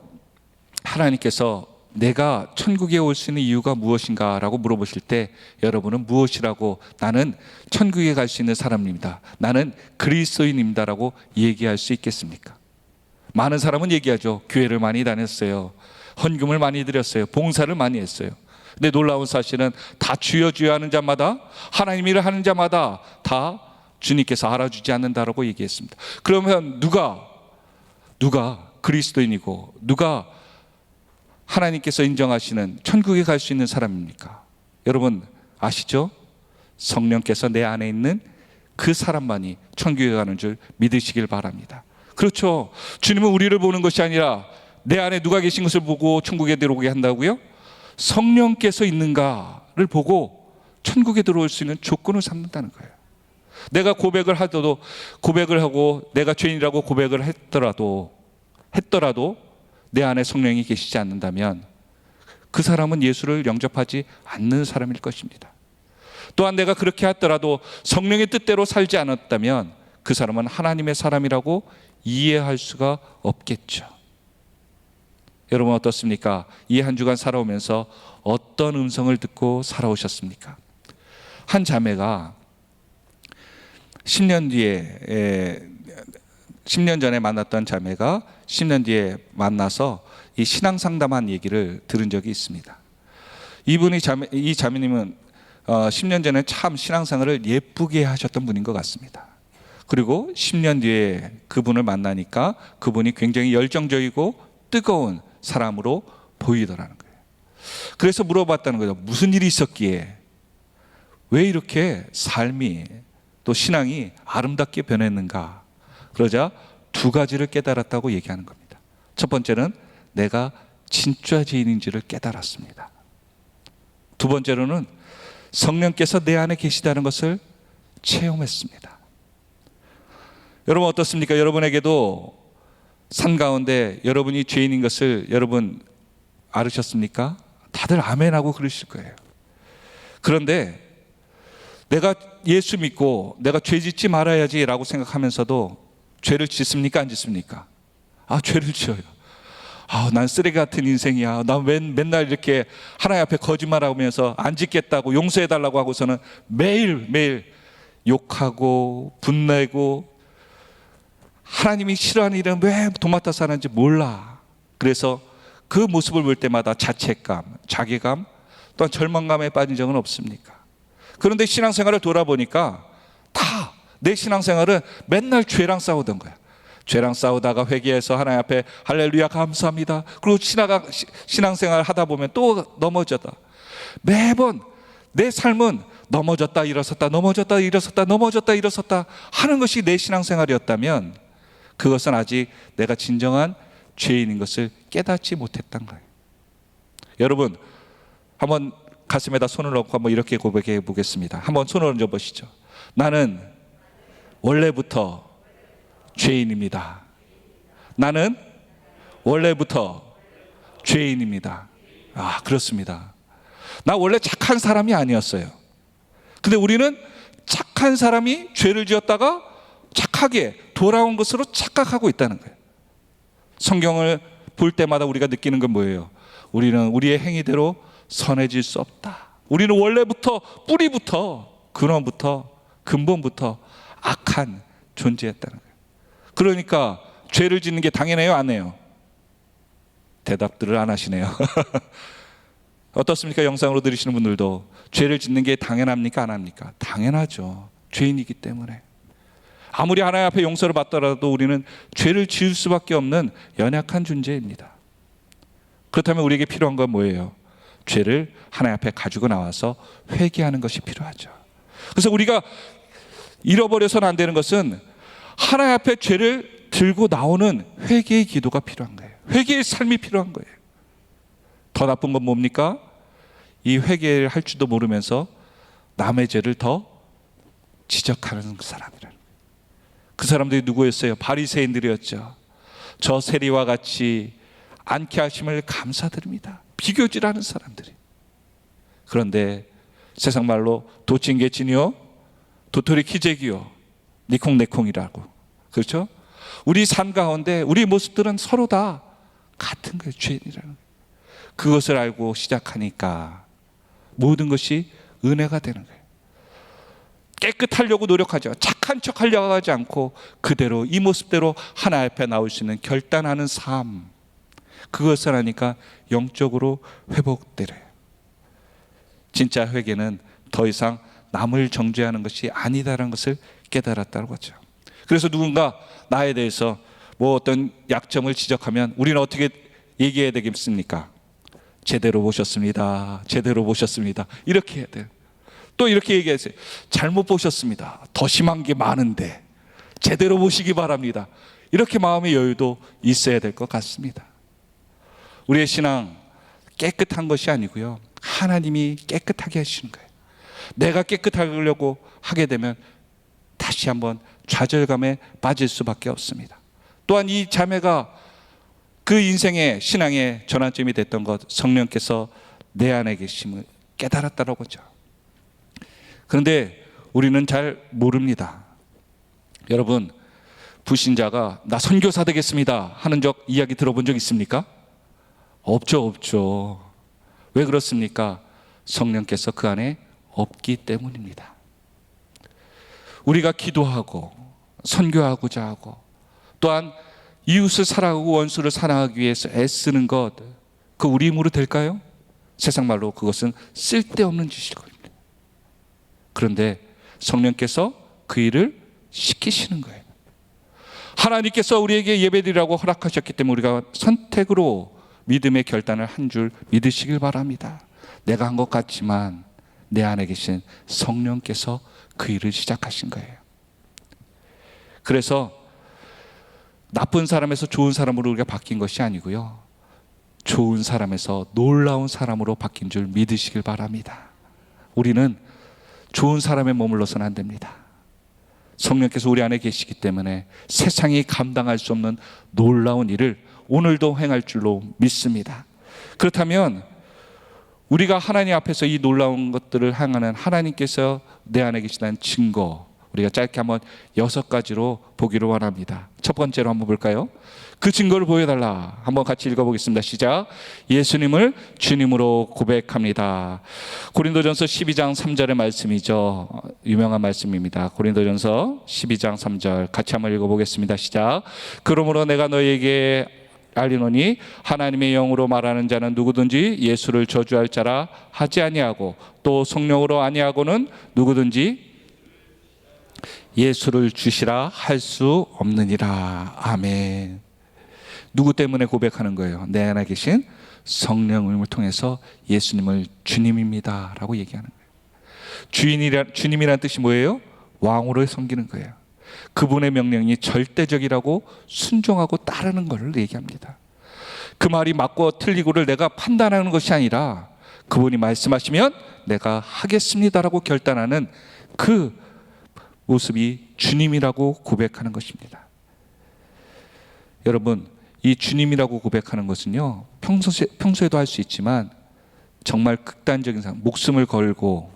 하나님께서 내가 천국에 올 수 있는 이유가 무엇인가 라고 물어보실 때 여러분은 무엇이라고, 나는 천국에 갈 수 있는 사람입니다, 나는 그리스도인입니다 라고 얘기할 수 있겠습니까? 많은 사람은 얘기하죠. 교회를 많이 다녔어요, 헌금을 많이 드렸어요, 봉사를 많이 했어요. 근데 놀라운 사실은 다 주여 주여 하는 자마다, 하나님 일을 하는 자마다 다 주님께서 알아주지 않는다라고 얘기했습니다. 그러면 누가 그리스도인이고 누가 하나님께서 인정하시는 천국에 갈 수 있는 사람입니까? 여러분 아시죠? 성령께서 내 안에 있는 그 사람만이 천국에 가는 줄 믿으시길 바랍니다. 그렇죠. 주님은 우리를 보는 것이 아니라 내 안에 누가 계신 것을 보고 천국에 들어오게 한다고요? 성령께서 있는가를 보고 천국에 들어올 수 있는 조건을 삼는다는 거예요. 내가 고백을 하고 내가 죄인이라고 고백을 했더라도 내 안에 성령이 계시지 않는다면 그 사람은 예수를 영접하지 않는 사람일 것입니다. 또한 내가 그렇게 하더라도 성령의 뜻대로 살지 않았다면 그 사람은 하나님의 사람이라고 이해할 수가 없겠죠. 여러분 어떻습니까? 이 한 주간 살아오면서 어떤 음성을 듣고 살아오셨습니까? 한 자매가 10년 전에 만났던 자매가 10년 뒤에 만나서 이 신앙 상담한 얘기를 들은 적이 있습니다. 이 자매님은 10년 전에 참 신앙생활을 예쁘게 하셨던 분인 것 같습니다. 그리고 10년 뒤에 그분을 만나니까 그분이 굉장히 열정적이고 뜨거운 사람으로 보이더라는 거예요. 그래서 물어봤다는 거죠. 무슨 일이 있었기에 왜 이렇게 삶이 또 신앙이 아름답게 변했는가? 그러자 두 가지를 깨달았다고 얘기하는 겁니다. 첫 번째는 내가 진짜 죄인인지를 깨달았습니다. 두 번째로는 성령께서 내 안에 계시다는 것을 체험했습니다. 여러분 어떻습니까? 여러분에게도 산 가운데 여러분이 죄인인 것을 여러분 알으셨습니까? 다들 아멘하고 그러실 거예요. 그런데 내가 예수 믿고 내가 죄 짓지 말아야지 라고 생각하면서도 죄를 짓습니까? 안 짓습니까? 죄를 지어요. 난 쓰레기 같은 인생이야. 난 맨날 이렇게 하나님 앞에 거짓말하면서 안 짓겠다고 용서해달라고 하고서는 매일매일 욕하고 분내고, 하나님이 싫어하는 일은 왜 도맡아서 하는지 몰라. 그래서 그 모습을 볼 때마다 자책감, 자괴감, 또한 절망감에 빠진 적은 없습니까? 그런데 신앙생활을 돌아보니까 다 내 신앙생활은 맨날 죄랑 싸우던 거야. 죄랑 싸우다가 회개해서 하나님 앞에 할렐루야 감사합니다. 그리고 신앙생활 하다 보면 또 넘어졌다. 매번 내 삶은 넘어졌다 일어섰다 넘어졌다 일어섰다 넘어졌다 일어섰다 하는 것이 내 신앙생활이었다면 그것은 아직 내가 진정한 죄인인 것을 깨닫지 못했던 거예요. 여러분 한번 가슴에다 손을 얹고 한번 이렇게 고백해 보겠습니다. 한번 손을 얹어 보시죠. 나는 원래부터 죄인입니다. 나는 원래부터 죄인입니다. 아, 그렇습니다. 나 원래 착한 사람이 아니었어요. 근데 우리는 착한 사람이 죄를 지었다가 착하게 돌아온 것으로 착각하고 있다는 거예요. 성경을 볼 때마다 우리가 느끼는 건 뭐예요? 우리는 우리의 행위대로 선해질 수 없다. 우리는 원래부터 뿌리부터 근원부터 근본부터 악한 존재였다는 거예요. 그러니까 죄를 짓는 게 당연해요, 안 해요? 대답들을 안 하시네요. 어떻습니까? 영상으로 들으시는 분들도 죄를 짓는 게 당연합니까? 안 합니까? 당연하죠. 죄인이기 때문에. 아무리 하나님 앞에 용서를 받더라도 우리는 죄를 지을 수밖에 없는 연약한 존재입니다. 그렇다면 우리에게 필요한 건 뭐예요? 죄를 하나님 앞에 가지고 나와서 회개하는 것이 필요하죠. 그래서 우리가 잃어버려서는 안 되는 것은 하나님 앞에 죄를 들고 나오는 회개의 기도가 필요한 거예요. 회개의 삶이 필요한 거예요. 더 나쁜 건 뭡니까? 이 회개를 할 줄도 모르면서 남의 죄를 더 지적하는 사람이라는 거예요. 그 사람들이 누구였어요? 바리새인들이었죠. 저 세리와 같이 않게 하심을 감사드립니다. 비교질하는 사람들이. 그런데 세상 말로 도찐개찐이요 도토리 키재기요 니콩내콩이라고. 그렇죠? 우리 삶 가운데 우리 모습들은 서로 다 같은 거예요. 죄인이라는 거예요. 그것을 알고 시작하니까 모든 것이 은혜가 되는 거예요. 깨끗하려고 노력하죠. 착한 척 하려고 하지 않고 그대로 이 모습대로 하나님 앞에 나올 수 있는 결단하는 삶, 그것을 하니까 영적으로 회복되래요. 진짜 회개는 더 이상 남을 정죄하는 것이 아니다라는 것을 깨달았다는 거죠. 그래서 누군가 나에 대해서 뭐 어떤 약점을 지적하면 우리는 어떻게 얘기해야 되겠습니까? 제대로 보셨습니다. 제대로 보셨습니다. 이렇게 해야 돼요. 또 이렇게 얘기하세요. 잘못 보셨습니다. 더 심한 게 많은데 제대로 보시기 바랍니다. 이렇게 마음의 여유도 있어야 될 것 같습니다. 우리의 신앙 깨끗한 것이 아니고요, 하나님이 깨끗하게 하시는 거예요. 내가 깨끗하려고 하게 되면 다시 한번 좌절감에 빠질 수밖에 없습니다. 또한 이 자매가 그 인생의 신앙의 전환점이 됐던 것, 성령께서 내 안에 계심을 깨달았다는 거죠. 그런데 우리는 잘 모릅니다. 여러분, 불신자가 나 선교사 되겠습니다 하는 적 이야기 들어본 적 있습니까? 없죠. 왜 그렇습니까? 성령께서 그 안에 없기 때문입니다. 우리가 기도하고 선교하고자 하고 또한 이웃을 사랑하고 원수를 사랑하기 위해서 애쓰는 것, 그 우리 힘으로 될까요? 세상 말로 그것은 쓸데없는 짓일 겁니다. 그런데 성령께서 그 일을 시키시는 거예요. 하나님께서 우리에게 예배드리라고 허락하셨기 때문에 우리가 선택으로 믿음의 결단을 한 줄 믿으시길 바랍니다. 내가 한 것 같지만 내 안에 계신 성령께서 그 일을 시작하신 거예요. 그래서 나쁜 사람에서 좋은 사람으로 우리가 바뀐 것이 아니고요, 좋은 사람에서 놀라운 사람으로 바뀐 줄 믿으시길 바랍니다. 우리는 좋은 사람에 머물러서는 안 됩니다. 성령께서 우리 안에 계시기 때문에 세상이 감당할 수 없는 놀라운 일을 오늘도 행할 줄로 믿습니다. 그렇다면 우리가 하나님 앞에서 이 놀라운 것들을 행하는 하나님께서 내 안에 계시다는 증거, 우리가 짧게 한번 6가지로 보기를 원합니다. 첫 번째로 한번 볼까요? 그 증거를 보여달라. 한번 같이 읽어보겠습니다. 시작. 예수님을 주님으로 고백합니다. 고린도전서 12장 3절의 말씀이죠. 유명한 말씀입니다. 고린도전서 12장 3절 같이 한번 읽어보겠습니다. 시작. 그러므로 내가 너희에게 알리노니 하나님의 영으로 말하는 자는 누구든지 예수를 저주할 자라 하지 아니하고 또 성령으로 아니하고는 누구든지 예수를 주시라 할 수 없느니라. 아멘. 누구 때문에 고백하는 거예요? 내 안에 계신 성령님을 통해서 예수님을 주님입니다 라고 얘기하는 거예요. 주님이란 뜻이 뭐예요? 왕으로 섬기는 거예요. 그분의 명령이 절대적이라고 순종하고 따르는 것을 얘기합니다. 그 말이 맞고 틀리고를 내가 판단하는 것이 아니라 그분이 말씀하시면 내가 하겠습니다라고 결단하는 그 모습이 주님이라고 고백하는 것입니다. 여러분, 이 주님이라고 고백하는 것은요, 평소에도 할 수 있지만 정말 극단적인 상황, 목숨을 걸고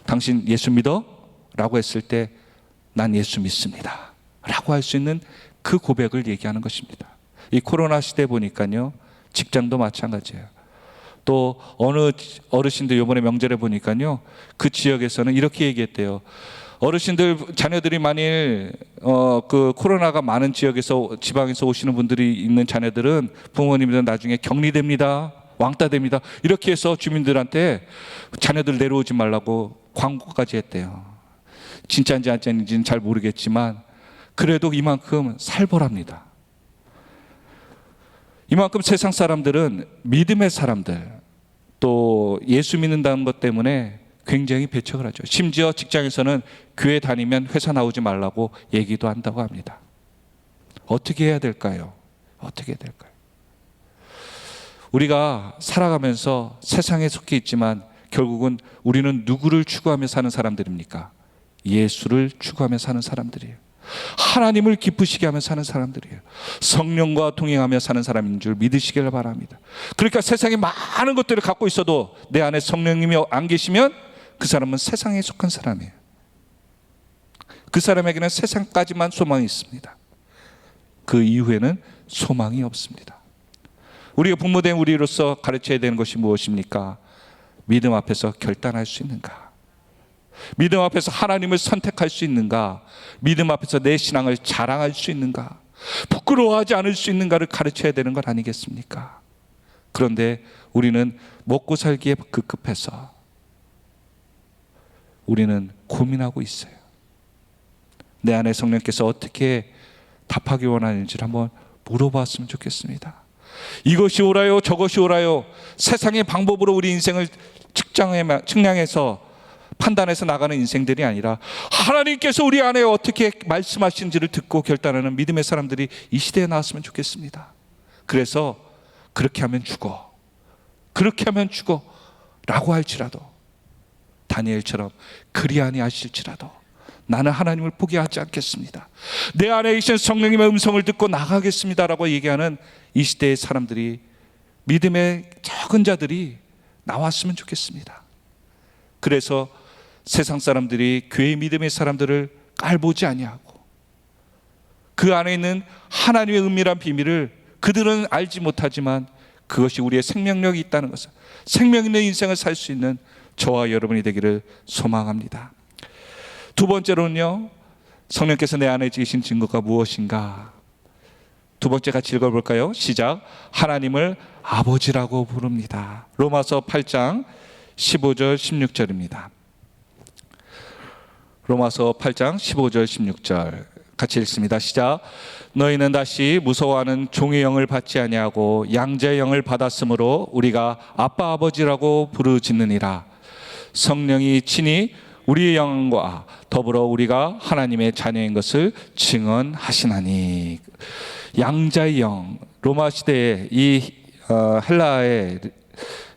당신 예수 믿어? 라고 했을 때 난 예수 믿습니다 라고 할 수 있는 그 고백을 얘기하는 것입니다. 이 코로나 시대 보니까요, 직장도 마찬가지예요. 또 어느 어르신들 이번에 명절에 보니까요, 그 지역에서는 이렇게 얘기했대요. 어르신들 자녀들이 만일 그 코로나가 많은 지역에서 지방에서 오시는 분들이 있는 자녀들은 부모님들은 나중에 격리됩니다, 왕따 됩니다, 이렇게 해서 주민들한테 자녀들 내려오지 말라고 광고까지 했대요. 진짜인지 안 진짜인지는 잘 모르겠지만 그래도 이만큼 살벌합니다. 이만큼 세상 사람들은 믿음의 사람들, 또 예수 믿는다는 것 때문에 굉장히 배척을 하죠. 심지어 직장에서는 교회 다니면 회사 나오지 말라고 얘기도 한다고 합니다. 어떻게 해야 될까요? 어떻게 해야 될까요? 우리가 살아가면서 세상에 속해 있지만 결국은 우리는 누구를 추구하며 사는 사람들입니까? 예수를 추구하며 사는 사람들이에요. 하나님을 기쁘시게 하며 사는 사람들이에요. 성령과 동행하며 사는 사람인 줄 믿으시길 바랍니다. 그러니까 세상에 많은 것들을 갖고 있어도 내 안에 성령님이 안 계시면 그 사람은 세상에 속한 사람이에요. 그 사람에게는 세상까지만 소망이 있습니다. 그 이후에는 소망이 없습니다. 우리가 부모된 우리로서 가르쳐야 되는 것이 무엇입니까? 믿음 앞에서 결단할 수 있는가? 믿음 앞에서 하나님을 선택할 수 있는가? 믿음 앞에서 내 신앙을 자랑할 수 있는가? 부끄러워하지 않을 수 있는가를 가르쳐야 되는 것 아니겠습니까? 그런데 우리는 먹고 살기에 급급해서 우리는 고민하고 있어요. 내 안에 성령께서 어떻게 답하기 원하는지를 한번 물어봤으면 좋겠습니다. 이것이 옳아요, 저것이 옳아요, 세상의 방법으로 우리 인생을 측량해서 판단해서 나가는 인생들이 아니라 하나님께서 우리 안에 어떻게 말씀하시는지를 듣고 결단하는 믿음의 사람들이 이 시대에 나왔으면 좋겠습니다. 그래서 그렇게 하면 죽어, 그렇게 하면 죽어 라고 할지라도, 다니엘처럼 그리 아니하실지라도 나는 하나님을 포기하지 않겠습니다, 내 안에 계신 성령님의 음성을 듣고 나가겠습니다 라고 얘기하는 이 시대의 사람들이, 믿음의 적은 자들이 나왔으면 좋겠습니다. 그래서 세상 사람들이 교회 믿음의 사람들을 깔보지 아니하고 그 안에 있는 하나님의 은밀한 비밀을 그들은 알지 못하지만 그것이 우리의 생명력이 있다는 것을, 생명 있는 인생을 살 수 있는 저와 여러분이 되기를 소망합니다. 두 번째로는요, 성령께서 내 안에 계신 증거가 무엇인가? 두 번째 같이 읽어볼까요? 시작. 하나님을 아버지라고 부릅니다. 로마서 8장 15절 16절입니다. 로마서 8장 15절 16절 같이 읽습니다. 시작. 너희는 다시 무서워하는 종의 영을 받지 아니하고 양자의 영을 받았으므로 우리가 아빠 아버지라고 부르짖느니라. 성령이 친히 우리의 영과 더불어 우리가 하나님의 자녀인 것을 증언하시나니. 양자의 영, 로마 시대에 이 헬라의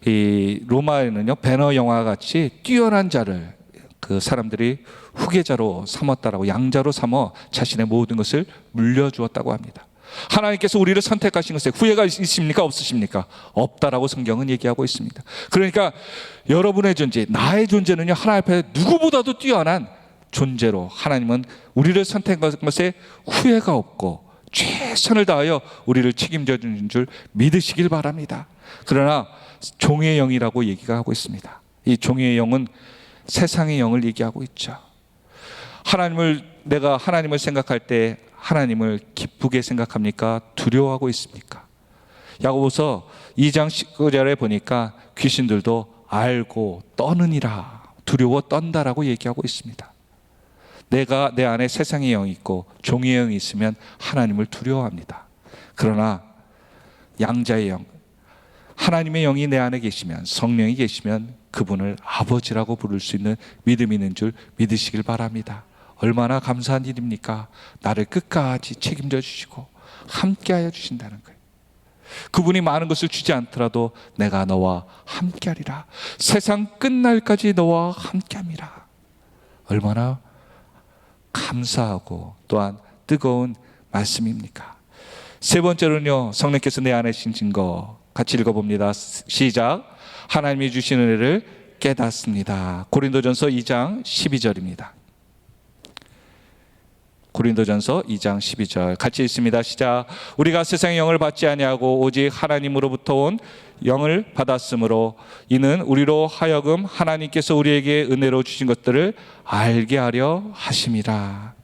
이 로마에는요, 배너 영화 같이 뛰어난 자를 그 사람들이 후계자로 삼았다라고, 양자로 삼아 자신의 모든 것을 물려주었다고 합니다. 하나님께서 우리를 선택하신 것에 후회가 있습니까? 없으십니까? 없다라고 성경은 얘기하고 있습니다. 그러니까 여러분의 존재, 나의 존재는요, 하나님 앞에 누구보다도 뛰어난 존재로 하나님은 우리를 선택한 것에 후회가 없고 최선을 다하여 우리를 책임져 주는 줄 믿으시길 바랍니다. 그러나 종의 영이라고 얘기가 하고 있습니다. 이 종의 영은 세상의 영을 얘기하고 있죠. 내가 하나님을 생각할 때 하나님을 기쁘게 생각합니까? 두려워하고 있습니까? 야고보서 2장 19절에 보니까 귀신들도 알고 떠느니라, 두려워 떤다라고 얘기하고 있습니다. 내가 내 안에 세상의 영이 있고 종의 영이 있으면 하나님을 두려워합니다. 그러나 양자의 영, 하나님의 영이 내 안에 계시면, 성령이 계시면 그분을 아버지라고 부를 수 있는 믿음이 있는 줄 믿으시길 바랍니다. 얼마나 감사한 일입니까? 나를 끝까지 책임져 주시고 함께하여 주신다는 거예요. 그분이 많은 것을 주지 않더라도 내가 너와 함께하리라, 세상 끝날까지 너와 함께함이라. 얼마나 감사하고 또한 뜨거운 말씀입니까? 세 번째로는요, 성령께서 내 안에 신신 거 같이 읽어봅니다. 시작. 하나님이 주신 은혜를 깨닫습니다. 고린도전서 2장 12절입니다. 고린도전서 2장 12절 같이 읽습니다. 시작. 우리가 세상의 영을 받지 아니하고 오직 하나님으로부터 온 영을 받았으므로 이는 우리로 하여금 하나님께서 우리에게 은혜로 주신 것들을 알게 하려 하심이라.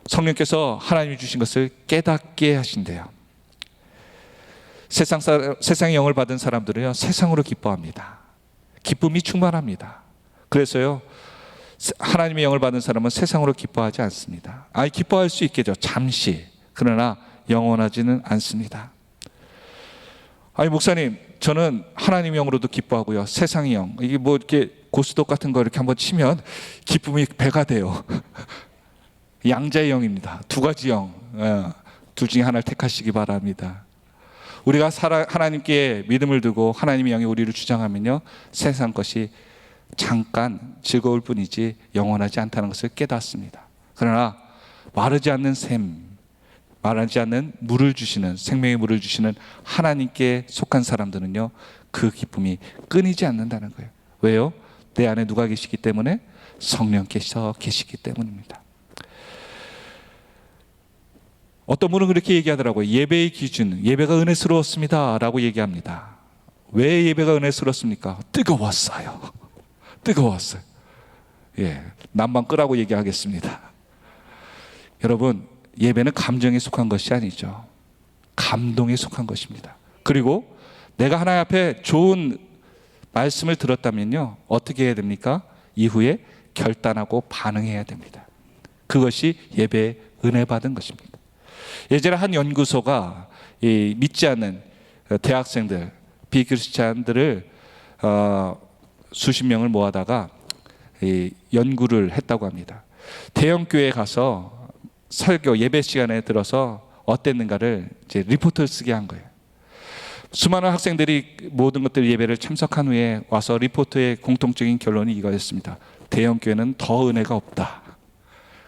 성령께서 하나님이 주신 것을 깨닫게 하신대요. 세상의 영을 받은 사람들은요, 세상으로 기뻐합니다. 기쁨이 충만합니다. 그래서요, 하나님의 영을 받은 사람은 세상으로 기뻐하지 않습니다. 기뻐할 수 있겠죠, 잠시. 그러나 영원하지는 않습니다. 목사님, 저는 하나님의 영으로도 기뻐하고요, 세상의 영, 이게 뭐 이렇게 고스톱 같은 거 이렇게 한번 치면 기쁨이 배가 돼요. 양자의 영입니다. 두 가지 영, 둘 중에 하나를 택하시기 바랍니다. 우리가 하나님께 믿음을 두고 하나님의 영이 우리를 주장하면요, 세상 것이 잠깐 즐거울 뿐이지 영원하지 않다는 것을 깨닫습니다. 그러나 마르지 않는 샘, 마르지 않는 물을 주시는, 생명의 물을 주시는 하나님께 속한 사람들은요, 그 기쁨이 끊이지 않는다는 거예요. 왜요? 내 안에 누가 계시기 때문에? 성령께서 계시기 때문입니다. 어떤 분은 그렇게 얘기하더라고요. 예배의 기준, 예배가 은혜스러웠습니다 라고 얘기합니다. 왜 예배가 은혜스럽습니까? 뜨거웠어요. 뜨거웠어요. 난방 끄라고 얘기하겠습니다. 여러분, 예배는 감정에 속한 것이 아니죠. 감동에 속한 것입니다. 그리고 내가 하나님 앞에 좋은 말씀을 들었다면요, 어떻게 해야 됩니까? 이후에 결단하고 반응해야 됩니다. 그것이 예배의 은혜 받은 것입니다. 예전에 한 연구소가 믿지 않는 대학생들, 비크리스찬들을 수십 명을 모아다가 연구를 했다고 합니다. 대형 교회에 가서 설교 예배 시간에 들어서 어땠는가를 이제 리포트를 쓰게 한 거예요. 수많은 학생들이 모든 것들 예배를 참석한 후에 와서 리포트의 공통적인 결론이 이거였습니다. 대형 교회는 더 은혜가 없다.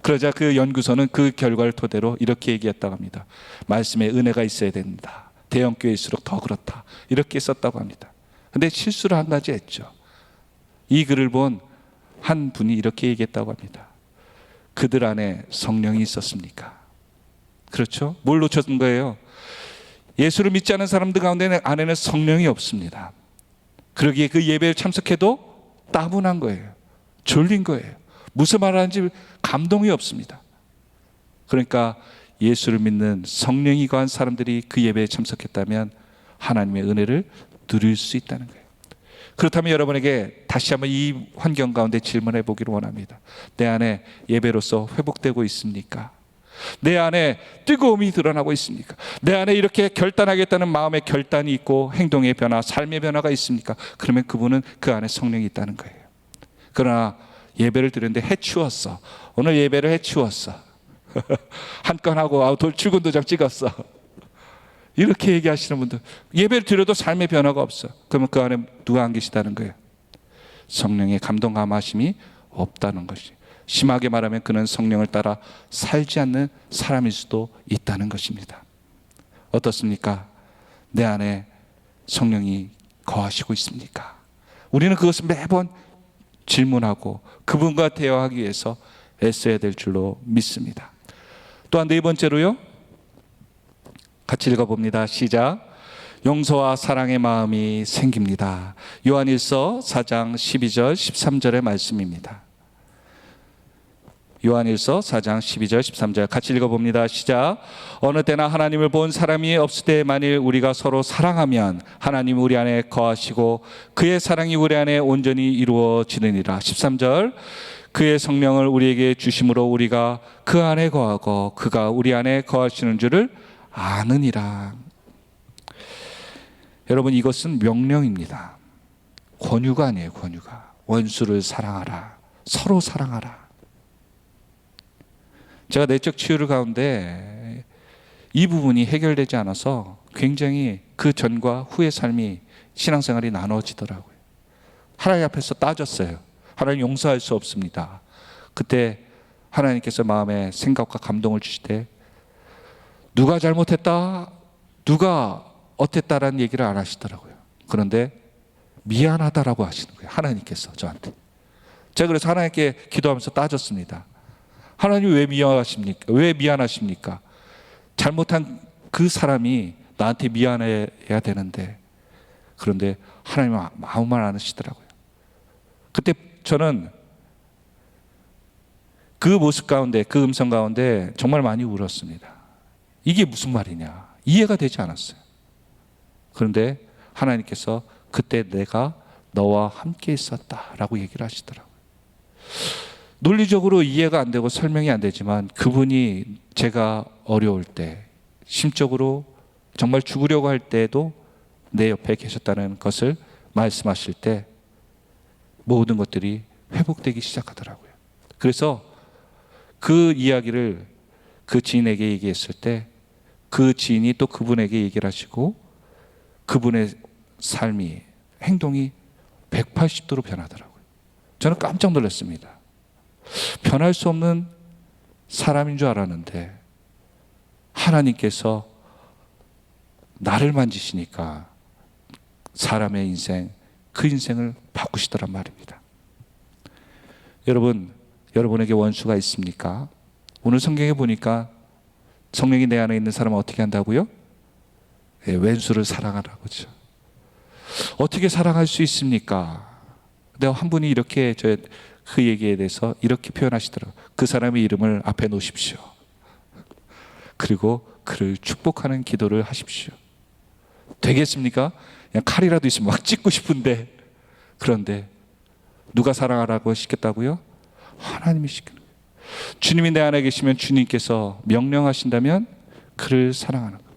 그러자 그 연구소는 그 결과를 토대로 이렇게 얘기했다고 합니다. 말씀에 은혜가 있어야 된다. 대형 교회일수록 더 그렇다. 이렇게 썼다고 합니다. 근데 실수를 한 가지 했죠. 이 글을 본 한 분이 이렇게 얘기했다고 합니다. 그들 안에 성령이 있었습니까? 그렇죠? 뭘 놓쳤던 거예요? 예수를 믿지 않은 사람들 가운데 안에는 성령이 없습니다. 그러기에 그 예배에 참석해도 따분한 거예요. 졸린 거예요. 무슨 말을 하는지 감동이 없습니다. 그러니까 예수를 믿는 성령이 거한 사람들이 그 예배에 참석했다면 하나님의 은혜를 누릴 수 있다는 거예요. 그렇다면 여러분에게 다시 한번 이 환경 가운데 질문해 보기를 원합니다. 내 안에 예배로서 회복되고 있습니까? 내 안에 뜨거움이 드러나고 있습니까? 내 안에 이렇게 결단하겠다는 마음의 결단이 있고 행동의 변화, 삶의 변화가 있습니까? 그러면 그분은 그 안에 성령이 있다는 거예요. 그러나 예배를 드렸는데 해치웠어. 오늘 예배를 해치웠어. 한 건 하고 출근 도장 찍었어. 이렇게 얘기하시는 분들, 예배를 드려도 삶의 변화가 없어. 그러면 그 안에 누가 안 계시다는 거예요? 성령의 감동 감화심이 없다는 것이. 심하게 말하면 그는 성령을 따라 살지 않는 사람일 수도 있다는 것입니다. 어떻습니까? 내 안에 성령이 거하시고 있습니까? 우리는 그것을 매번 질문하고 그분과 대화하기 위해서 애써야 될 줄로 믿습니다. 또한 네 번째로요, 같이 읽어봅니다. 시작. 용서와 사랑의 마음이 생깁니다. 요한일서 4장 12절 13절의 말씀입니다. 요한일서 4장 12절 13절 같이 읽어봅니다. 시작. 어느 때나 하나님을 본 사람이 없을 때 만일 우리가 서로 사랑하면 하나님 우리 안에 거하시고 그의 사랑이 우리 안에 온전히 이루어지느니라. 13절 그의 성령을 우리에게 주심으로 우리가 그 안에 거하고 그가 우리 안에 거하시는 줄을 아느니라. 여러분, 이것은 명령입니다. 권유가 아니에요. 권유가. 원수를 사랑하라. 서로 사랑하라. 제가 내적 치유를 가운데 이 부분이 해결되지 않아서 굉장히 그 전과 후의 삶이 신앙생활이 나눠지더라고요. 하나님 앞에서 따졌어요. 하나님 용서할 수 없습니다. 그때 하나님께서 마음에 생각과 감동을 주시되 누가 잘못했다, 누가 어땠다라는 얘기를 안 하시더라고요. 그런데 미안하다라고 하시는 거예요. 하나님께서 저한테. 제가 그래서 하나님께 기도하면서 따졌습니다. 하나님 왜 미안하십니까? 왜 미안하십니까? 잘못한 그 사람이 나한테 미안해야 되는데, 그런데 하나님은 아무 말 안 하시더라고요. 그때 저는 그 모습 가운데, 그 음성 가운데 정말 많이 울었습니다. 이게 무슨 말이냐? 이해가 되지 않았어요. 그런데 하나님께서 그때 내가 너와 함께 있었다라고 얘기를 하시더라고요. 논리적으로 이해가 안 되고 설명이 안 되지만 그분이 제가 어려울 때, 심적으로 정말 죽으려고 할 때에도 내 옆에 계셨다는 것을 말씀하실 때 모든 것들이 회복되기 시작하더라고요. 그래서 그 이야기를 그 지인에게 얘기했을 때 그 지인이 또 그분에게 얘기를 하시고 그분의 삶이, 행동이 180도로 변하더라고요. 저는 깜짝 놀랐습니다. 변할 수 없는 사람인 줄 알았는데 하나님께서 나를 만지시니까 사람의 인생, 그 인생을 바꾸시더란 말입니다. 여러분, 여러분에게 원수가 있습니까? 오늘 성경에 보니까 성령이 내 안에 있는 사람은 어떻게 한다고요? 네, 왼수를 사랑하라고 그러죠. 어떻게 사랑할 수 있습니까? 근데 한 분이 이렇게 그 얘기에 대해서 이렇게 표현하시더라고요. 그 사람의 이름을 앞에 놓으십시오. 그리고 그를 축복하는 기도를 하십시오. 되겠습니까? 그냥 칼이라도 있으면 막 찢고 싶은데, 그런데 누가 사랑하라고 시켰다고요? 하나님이 시키는 거예요. 주님이 내 안에 계시면 주님께서 명령하신다면 그를 사랑하는 거예요.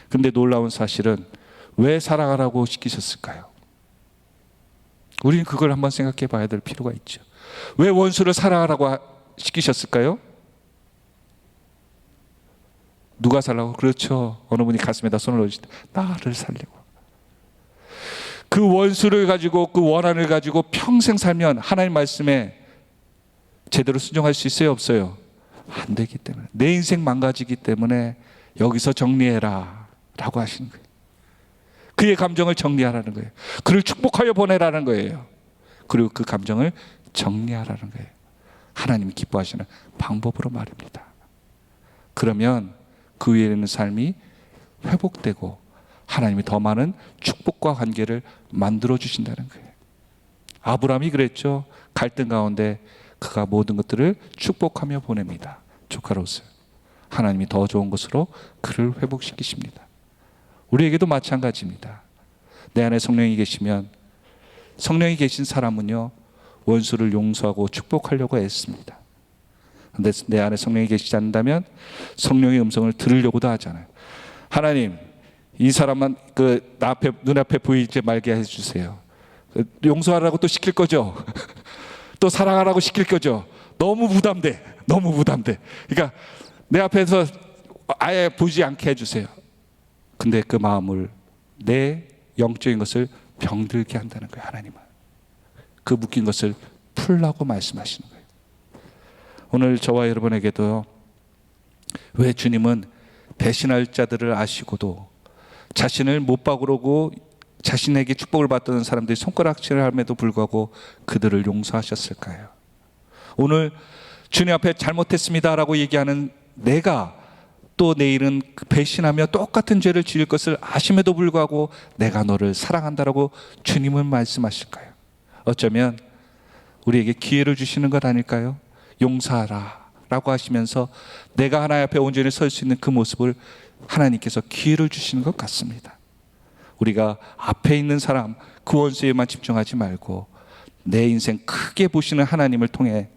근데 놀라운 사실은 왜 사랑하라고 시키셨을까요? 우리는 그걸 한번 생각해 봐야 될 필요가 있죠. 왜 원수를 사랑하라고 시키셨을까요? 누가 살라고? 그렇죠. 어느 분이 가슴에다 손을 얹으시다. 나를 살리고. 그 원수를 가지고, 그 원한을 가지고 평생 살면 하나님 말씀에 제대로 순종할 수 있어요? 없어요? 안 되기 때문에. 내 인생 망가지기 때문에 여기서 정리해라 라고 하시는 거예요. 그의 감정을 정리하라는 거예요. 그를 축복하여 보내라는 거예요. 그리고 그 감정을 정리하라는 거예요. 하나님이 기뻐하시는 방법으로 말입니다. 그러면 그 위에 있는 삶이 회복되고 하나님이 더 많은 축복과 관계를 만들어 주신다는 거예요. 아브라함이 그랬죠. 갈등 가운데 그가 모든 것들을 축복하며 보냅니다. 조카로서 하나님이 더 좋은 것으로 그를 회복시키십니다. 우리에게도 마찬가지입니다. 내 안에 성령이 계시면, 성령이 계신 사람은요 원수를 용서하고 축복하려고 애씁니다. 그런데 내 안에 성령이 계시지 않는다면 성령의 음성을 들으려고도 하잖아요. 하나님, 이 사람만 나 앞에, 눈앞에 보이지 말게 해주세요. 용서하라고 또 시킬 거죠. 또 사랑하라고 시킬 거죠. 너무 부담돼. 너무 부담돼. 그러니까 내 앞에서 아예 보지 않게 해주세요. 근데 그 마음을, 내 영적인 것을 병들게 한다는 거예요. 하나님은 그 묶인 것을 풀라고 말씀하시는 거예요. 오늘 저와 여러분에게도 왜 주님은 배신할 자들을 아시고도 자신을 못 박으려고 자신에게 축복을 받던 사람들이 손가락질을 함에도 불구하고 그들을 용서하셨을까요? 오늘 주님 앞에 잘못했습니다라고 얘기하는 내가 또 내일은 배신하며 똑같은 죄를 지을 것을 아심에도 불구하고 내가 너를 사랑한다라고 주님은 말씀하실까요? 어쩌면 우리에게 기회를 주시는 것 아닐까요? 용서하라라고 하시면서 내가 하나님 앞에 온전히 설 수 있는 그 모습을 하나님께서 기회를 주시는 것 같습니다. 우리가 앞에 있는 사람, 그 원수에만 집중하지 말고 내 인생 크게 보시는 하나님을 통해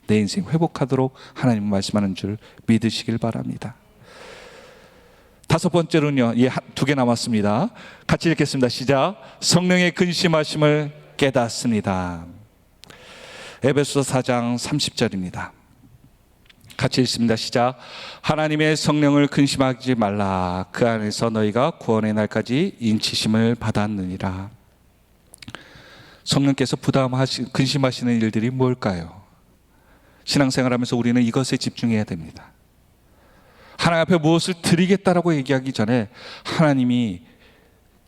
내 인생 회복하도록 하나님 말씀하는 줄 믿으시길 바랍니다. 다섯 번째로는요, 두 개 남았습니다. 같이 읽겠습니다. 시작. 성령의 근심하심을 깨닫습니다. 에베소서 4장 30절입니다. 같이 읽습니다. 시작. 하나님의 성령을 근심하지 말라. 그 안에서 너희가 구원의 날까지 인치심을 받았느니라. 성령께서 근심하시는 일들이 뭘까요? 신앙생활하면서 우리는 이것에 집중해야 됩니다. 하나님 앞에 무엇을 드리겠다라고 얘기하기 전에 하나님이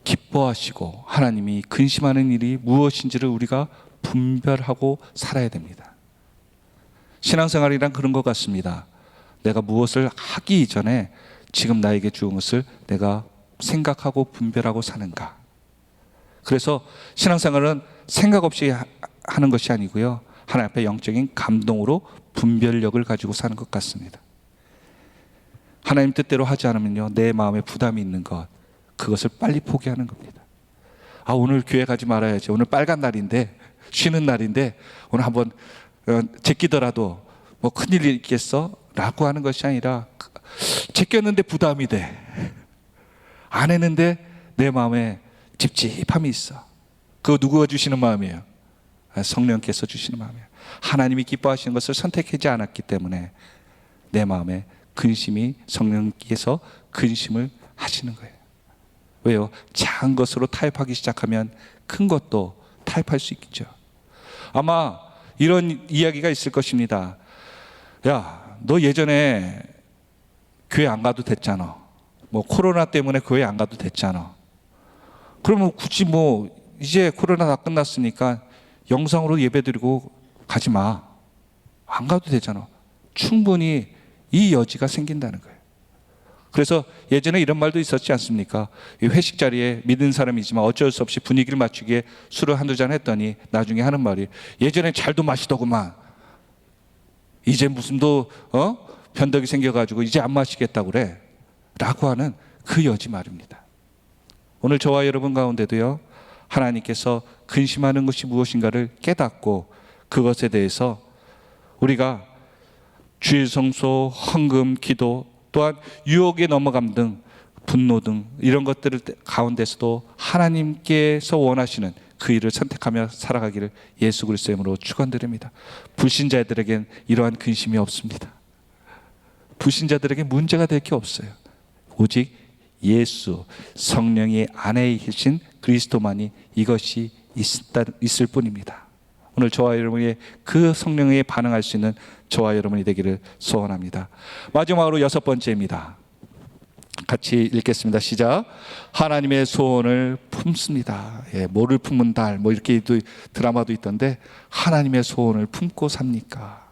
기뻐하시고 하나님이 근심하는 일이 무엇인지를 우리가 분별하고 살아야 됩니다. 신앙생활이란 그런 것 같습니다. 내가 무엇을 하기 이전에 지금 나에게 주은 것을 내가 생각하고 분별하고 사는가. 그래서 신앙생활은 생각 없이 하는 것이 아니고요, 하나님 앞에 영적인 감동으로 분별력을 가지고 사는 것 같습니다. 하나님 뜻대로 하지 않으면요, 내 마음에 부담이 있는 것, 그것을 빨리 포기하는 겁니다. 오늘 교회 가지 말아야지. 오늘 빨간 날인데, 쉬는 날인데 오늘 한번 제끼더라도 뭐 큰일 있겠어? 라고 하는 것이 아니라, 제꼈는데 부담이 돼. 안 했는데 내 마음에 찝찝함이 있어. 그거 누구가 주시는 마음이에요? 성령께서 주시는 마음이에요. 하나님이 기뻐하시는 것을 선택하지 않았기 때문에 내 마음에 근심이, 성령께서 근심을 하시는 거예요. 왜요? 작은 것으로 타협하기 시작하면 큰 것도 타협할 수 있겠죠. 아마 이런 이야기가 있을 것입니다. 야, 너 예전에 교회 안 가도 됐잖아. 뭐 코로나 때문에 교회 안 가도 됐잖아. 그러면 굳이 뭐 이제 코로나 다 끝났으니까 영상으로 예배드리고 가지 마. 안 가도 되잖아. 충분히 이 여지가 생긴다는 거예요. 그래서 예전에 이런 말도 있었지 않습니까? 회식 자리에 믿는 사람이지만 어쩔 수 없이 분위기를 맞추기에 술을 한두 잔 했더니 나중에 하는 말이, 예전에 잘도 마시더구만, 이제 무슨 변덕이 생겨가지고 이제 안 마시겠다고 그래, 라고 하는 그 여지 말입니다. 오늘 저와 여러분 가운데도요, 하나님께서 근심하는 것이 무엇인가를 깨닫고 그것에 대해서 우리가 주일 성소, 헌금, 기도, 또한 유혹에 넘어감 등 분노 등 이런 것들 가운데서도 하나님께서 원하시는 그 일을 선택하며 살아가기를 예수 그리스도의 이름으로 축원드립니다. 불신자들에겐 이러한 근심이 없습니다. 불신자들에게 문제가 될 게 없어요. 오직 예수, 성령이 안에 계신 그리스도만이 이것이 있을 뿐입니다. 오늘 저와 여러분이 그 성령에 반응할 수 있는 저와 여러분이 되기를 소원합니다. 마지막으로 여섯 번째입니다. 같이 읽겠습니다. 시작. 하나님의 소원을 품습니다. 뭐를 품은 달, 뭐 이렇게 드라마도 있던데, 하나님의 소원을 품고 삽니까?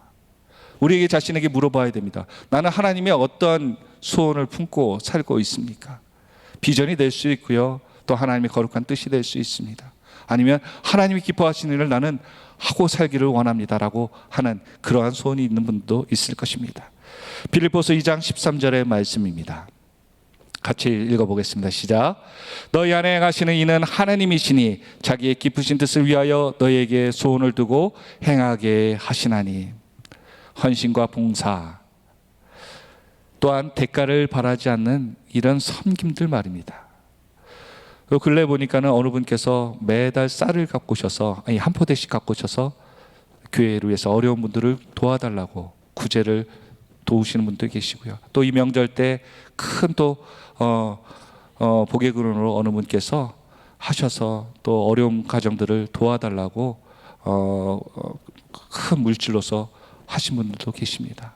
우리에게 자신에게 물어봐야 됩니다. 나는 하나님의 어떤 소원을 품고 살고 있습니까? 비전이 될 수 있고요, 또 하나님의 거룩한 뜻이 될 수 있습니다. 아니면 하나님이 기뻐하시는 일을 나는 하고 살기를 원합니다라고 하는 그러한 소원이 있는 분도 있을 것입니다. 빌립보서 2장 13절의 말씀입니다. 같이 읽어보겠습니다. 시작. 너희 안에 행하시는 이는 하나님이시니 자기의 깊으신 뜻을 위하여 너희에게 소원을 두고 행하게 하시나니. 헌신과 봉사, 또한 대가를 바라지 않는 이런 섬김들 말입니다. 근래 보니까는 어느 분께서 매달 쌀을 갖고 오셔서, 한 포대씩 갖고 오셔서 교회를 위해서 어려운 분들을 도와달라고 구제를 도우시는 분도 계시고요. 또 이 명절 때 큰 또 복의 근원으로 어느 분께서 하셔서 또 어려운 가정들을 도와달라고 큰 물질로서 하신 분들도 계십니다.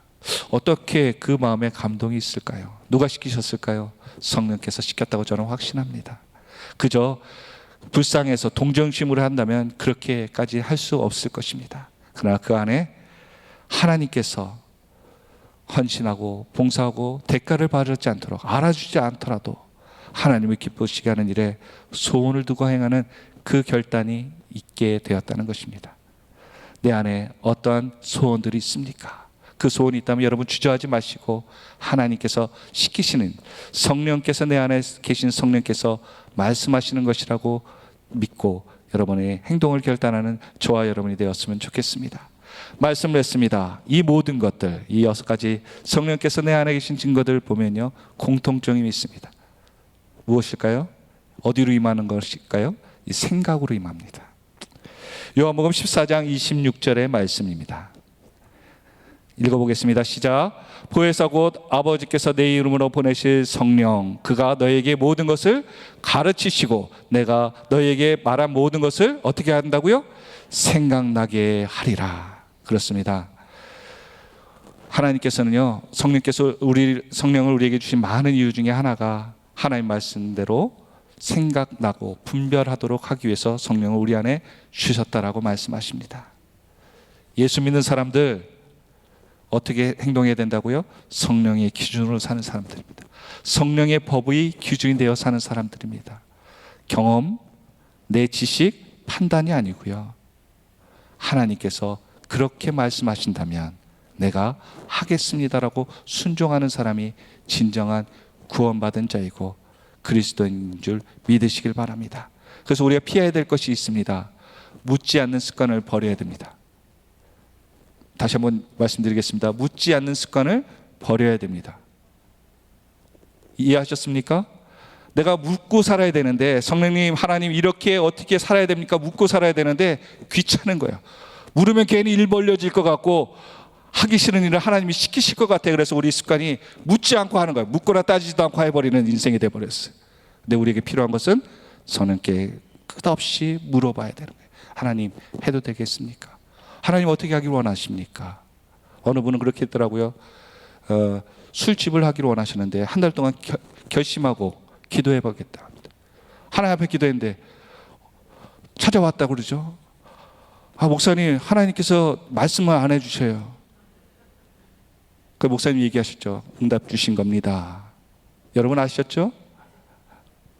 어떻게 그 마음에 감동이 있을까요? 누가 시키셨을까요? 성령께서 시켰다고 저는 확신합니다. 그저 불쌍해서 동정심으로 한다면 그렇게까지 할 수 없을 것입니다. 그러나 그 안에 하나님께서 헌신하고 봉사하고 대가를 받지 않도록, 알아주지 않더라도 하나님을 기쁘시게 하는 일에 소원을 두고 행하는 그 결단이 있게 되었다는 것입니다. 내 안에 어떠한 소원들이 있습니까? 그 소원이 있다면 여러분 주저하지 마시고 하나님께서 시키시는, 성령께서, 내 안에 계신 성령께서 말씀하시는 것이라고 믿고 여러분의 행동을 결단하는 저와 여러분이 되었으면 좋겠습니다. 말씀을 했습니다. 이 모든 것들, 이 6가지 성령께서 내 안에 계신 증거들을 보면요, 공통점이 있습니다. 무엇일까요? 어디로 임하는 것일까요? 이 생각으로 임합니다. 요한복음 14장 26절의 말씀입니다. 읽어보겠습니다. 시작. 보혜사 곧 아버지께서 내 이름으로 보내실 성령, 그가 너에게 모든 것을 가르치시고 내가 너에게 말한 모든 것을 어떻게 한다고요? 생각나게 하리라. 그렇습니다. 하나님께서는요, 성령을 우리에게 주신 많은 이유 중에 하나가 하나님 말씀대로 생각나고 분별하도록 하기 위해서 성령을 우리 안에 주셨다라고 말씀하십니다. 예수 믿는 사람들 어떻게 행동해야 된다고요? 성령의 기준으로 사는 사람들입니다. 성령의 법의 기준이 되어 사는 사람들입니다. 경험, 내 지식, 판단이 아니고요, 하나님께서 그렇게 말씀하신다면 내가 하겠습니다라고 순종하는 사람이 진정한 구원받은 자이고 그리스도인인 줄 믿으시길 바랍니다. 그래서 우리가 피해야 될 것이 있습니다. 묻지 않는 습관을 버려야 됩니다. 다시 한번 말씀드리겠습니다. 묻지 않는 습관을 버려야 됩니다. 이해하셨습니까? 내가 묻고 살아야 되는데, 성령님, 하나님 이렇게 어떻게 살아야 됩니까? 묻고 살아야 되는데 귀찮은 거예요. 물으면 괜히 일 벌려질 것 같고 하기 싫은 일을 하나님이 시키실 것 같아요. 그래서 우리 습관이 묻지 않고 하는 거예요. 묻거나 따지지도 않고 해버리는 인생이 돼버렸어요. 근데 우리에게 필요한 것은 성령께 끝없이 물어봐야 되는 거예요. 하나님, 해도 되겠습니까? 하나님 어떻게 하기를 원하십니까? 어느 분은 그렇게 했더라고요. 술집을 하기를 원하시는데 한 달 동안 결심하고 기도해 보겠다 합니다. 하나님 앞에 기도했는데 찾아왔다고 그러죠. 목사님, 하나님께서 말씀을 안 해주셔요. 그 목사님 얘기하셨죠. 응답 주신 겁니다. 여러분 아시셨죠?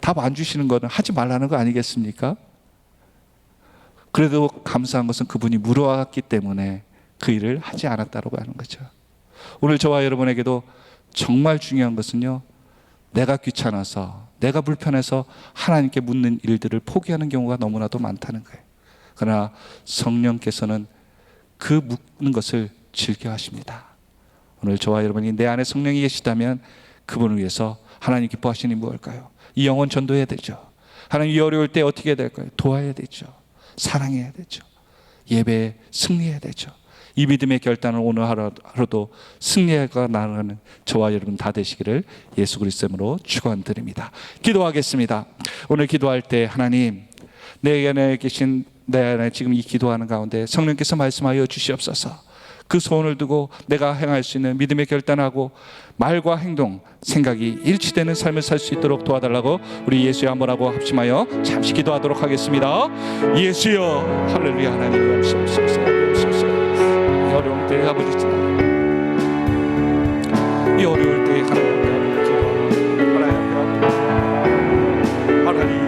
답 안 주시는 거는 하지 말라는 거 아니겠습니까? 그래도 감사한 것은 그분이 물어왔기 때문에 그 일을 하지 않았다고 하는 거죠. 오늘 저와 여러분에게도 정말 중요한 것은요, 내가 귀찮아서, 내가 불편해서 하나님께 묻는 일들을 포기하는 경우가 너무나도 많다는 거예요. 그러나 성령께서는 그 묻는 것을 즐겨 하십니다. 오늘 저와 여러분이 내 안에 성령이 계시다면 그분을 위해서 하나님 기뻐하시니 무엇일까요? 이 영혼 전도해야 되죠. 하나님이 어려울 때 어떻게 해야 될까요? 도와야 되죠. 사랑해야 되죠. 예배에 승리해야 되죠. 이 믿음의 결단을 오늘 하루도 승리가 나가는 저와 여러분 다 되시기를 예수 그리스도로 축원드립니다. 기도하겠습니다. 오늘 기도할 때 하나님, 내 안에 계신, 내 안에 지금 이 기도하는 가운데 성령께서 말씀하여 주시옵소서. 그 소원을 두고 내가 행할 수 있는 믿음의 결단하고 말과 행동, 생각이 일치되는 삶을 살 수 있도록 도와달라고 우리 예수여 한번 하고 합심하여 잠시 기도하도록 하겠습니다. 예수여, 할렐루야. 하나님 없으소서. 이 어려울 때 아버지, 이 어려울 때 하나님 하나님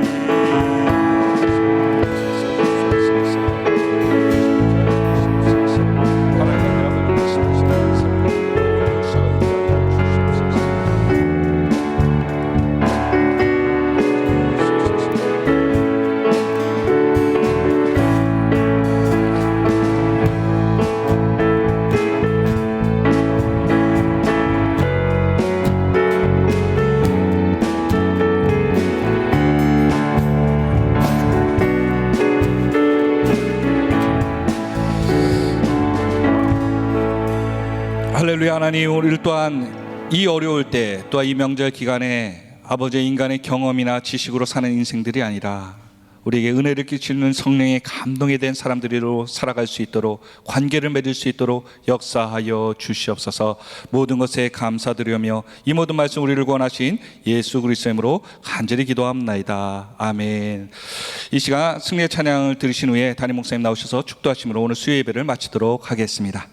할렐루야. 하나님, 우리 또한 이 어려울 때, 또한 이 명절 기간에 아버지의 인간의 경험이나 지식으로 사는 인생들이 아니라 우리에게 은혜를 끼치는 성령의 감동에 대한 사람들로 살아갈 수 있도록, 관계를 맺을 수 있도록 역사하여 주시옵소서. 모든 것에 감사드리며 이 모든 말씀 우리를 구원하신 예수 그리스도의 이름으로 간절히 기도합나이다. 아멘. 이 시간 승리의 찬양을 들으신 후에 담임 목사님 나오셔서 축도하심으로 오늘 수요 예배를 마치도록 하겠습니다.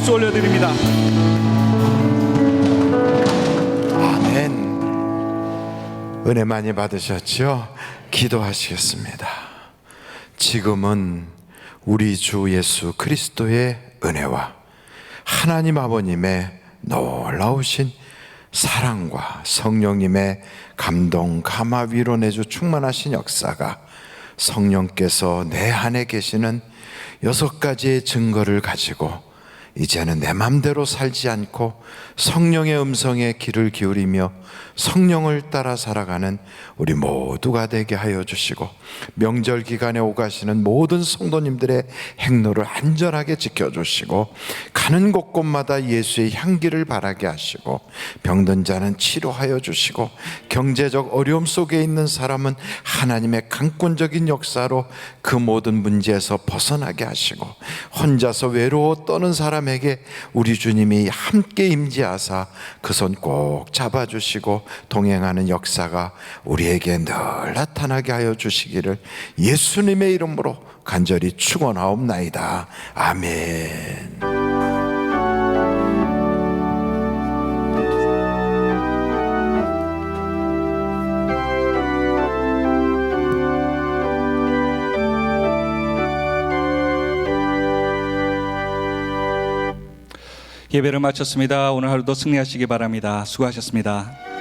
박수 올려드립니다. 아멘. 은혜 많이 받으셨죠? 기도하시겠습니다. 지금은 우리 주 예수 그리스도의 은혜와 하나님 아버님의 놀라우신 사랑과 성령님의 감동, 감화, 위로 내주 충만하신 역사가 성령께서 내 안에 계시는 6가지의 증거를 가지고 이제는 내 맘대로 살지 않고 성령의 음성에 귀를 기울이며 성령을 따라 살아가는 우리 모두가 되게 하여 주시고, 명절 기간에 오가시는 모든 성도님들의 행로를 안전하게 지켜주시고, 가는 곳곳마다 예수의 향기를 바라게 하시고, 병든 자는 치료하여 주시고, 경제적 어려움 속에 있는 사람은 하나님의 강권적인 역사로 그 모든 문제에서 벗어나게 하시고, 혼자서 외로워 떠는 사람에게 우리 주님이 함께 임재하사 그 손 꼭 잡아주시고 동행하는 역사가 우리에게 늘 나타나게 하여 주시기를 예수님의 이름으로 간절히 축원하옵나이다. 아멘. 예배를 마쳤습니다. 오늘 하루도 승리하시기 바랍니다. 수고하셨습니다.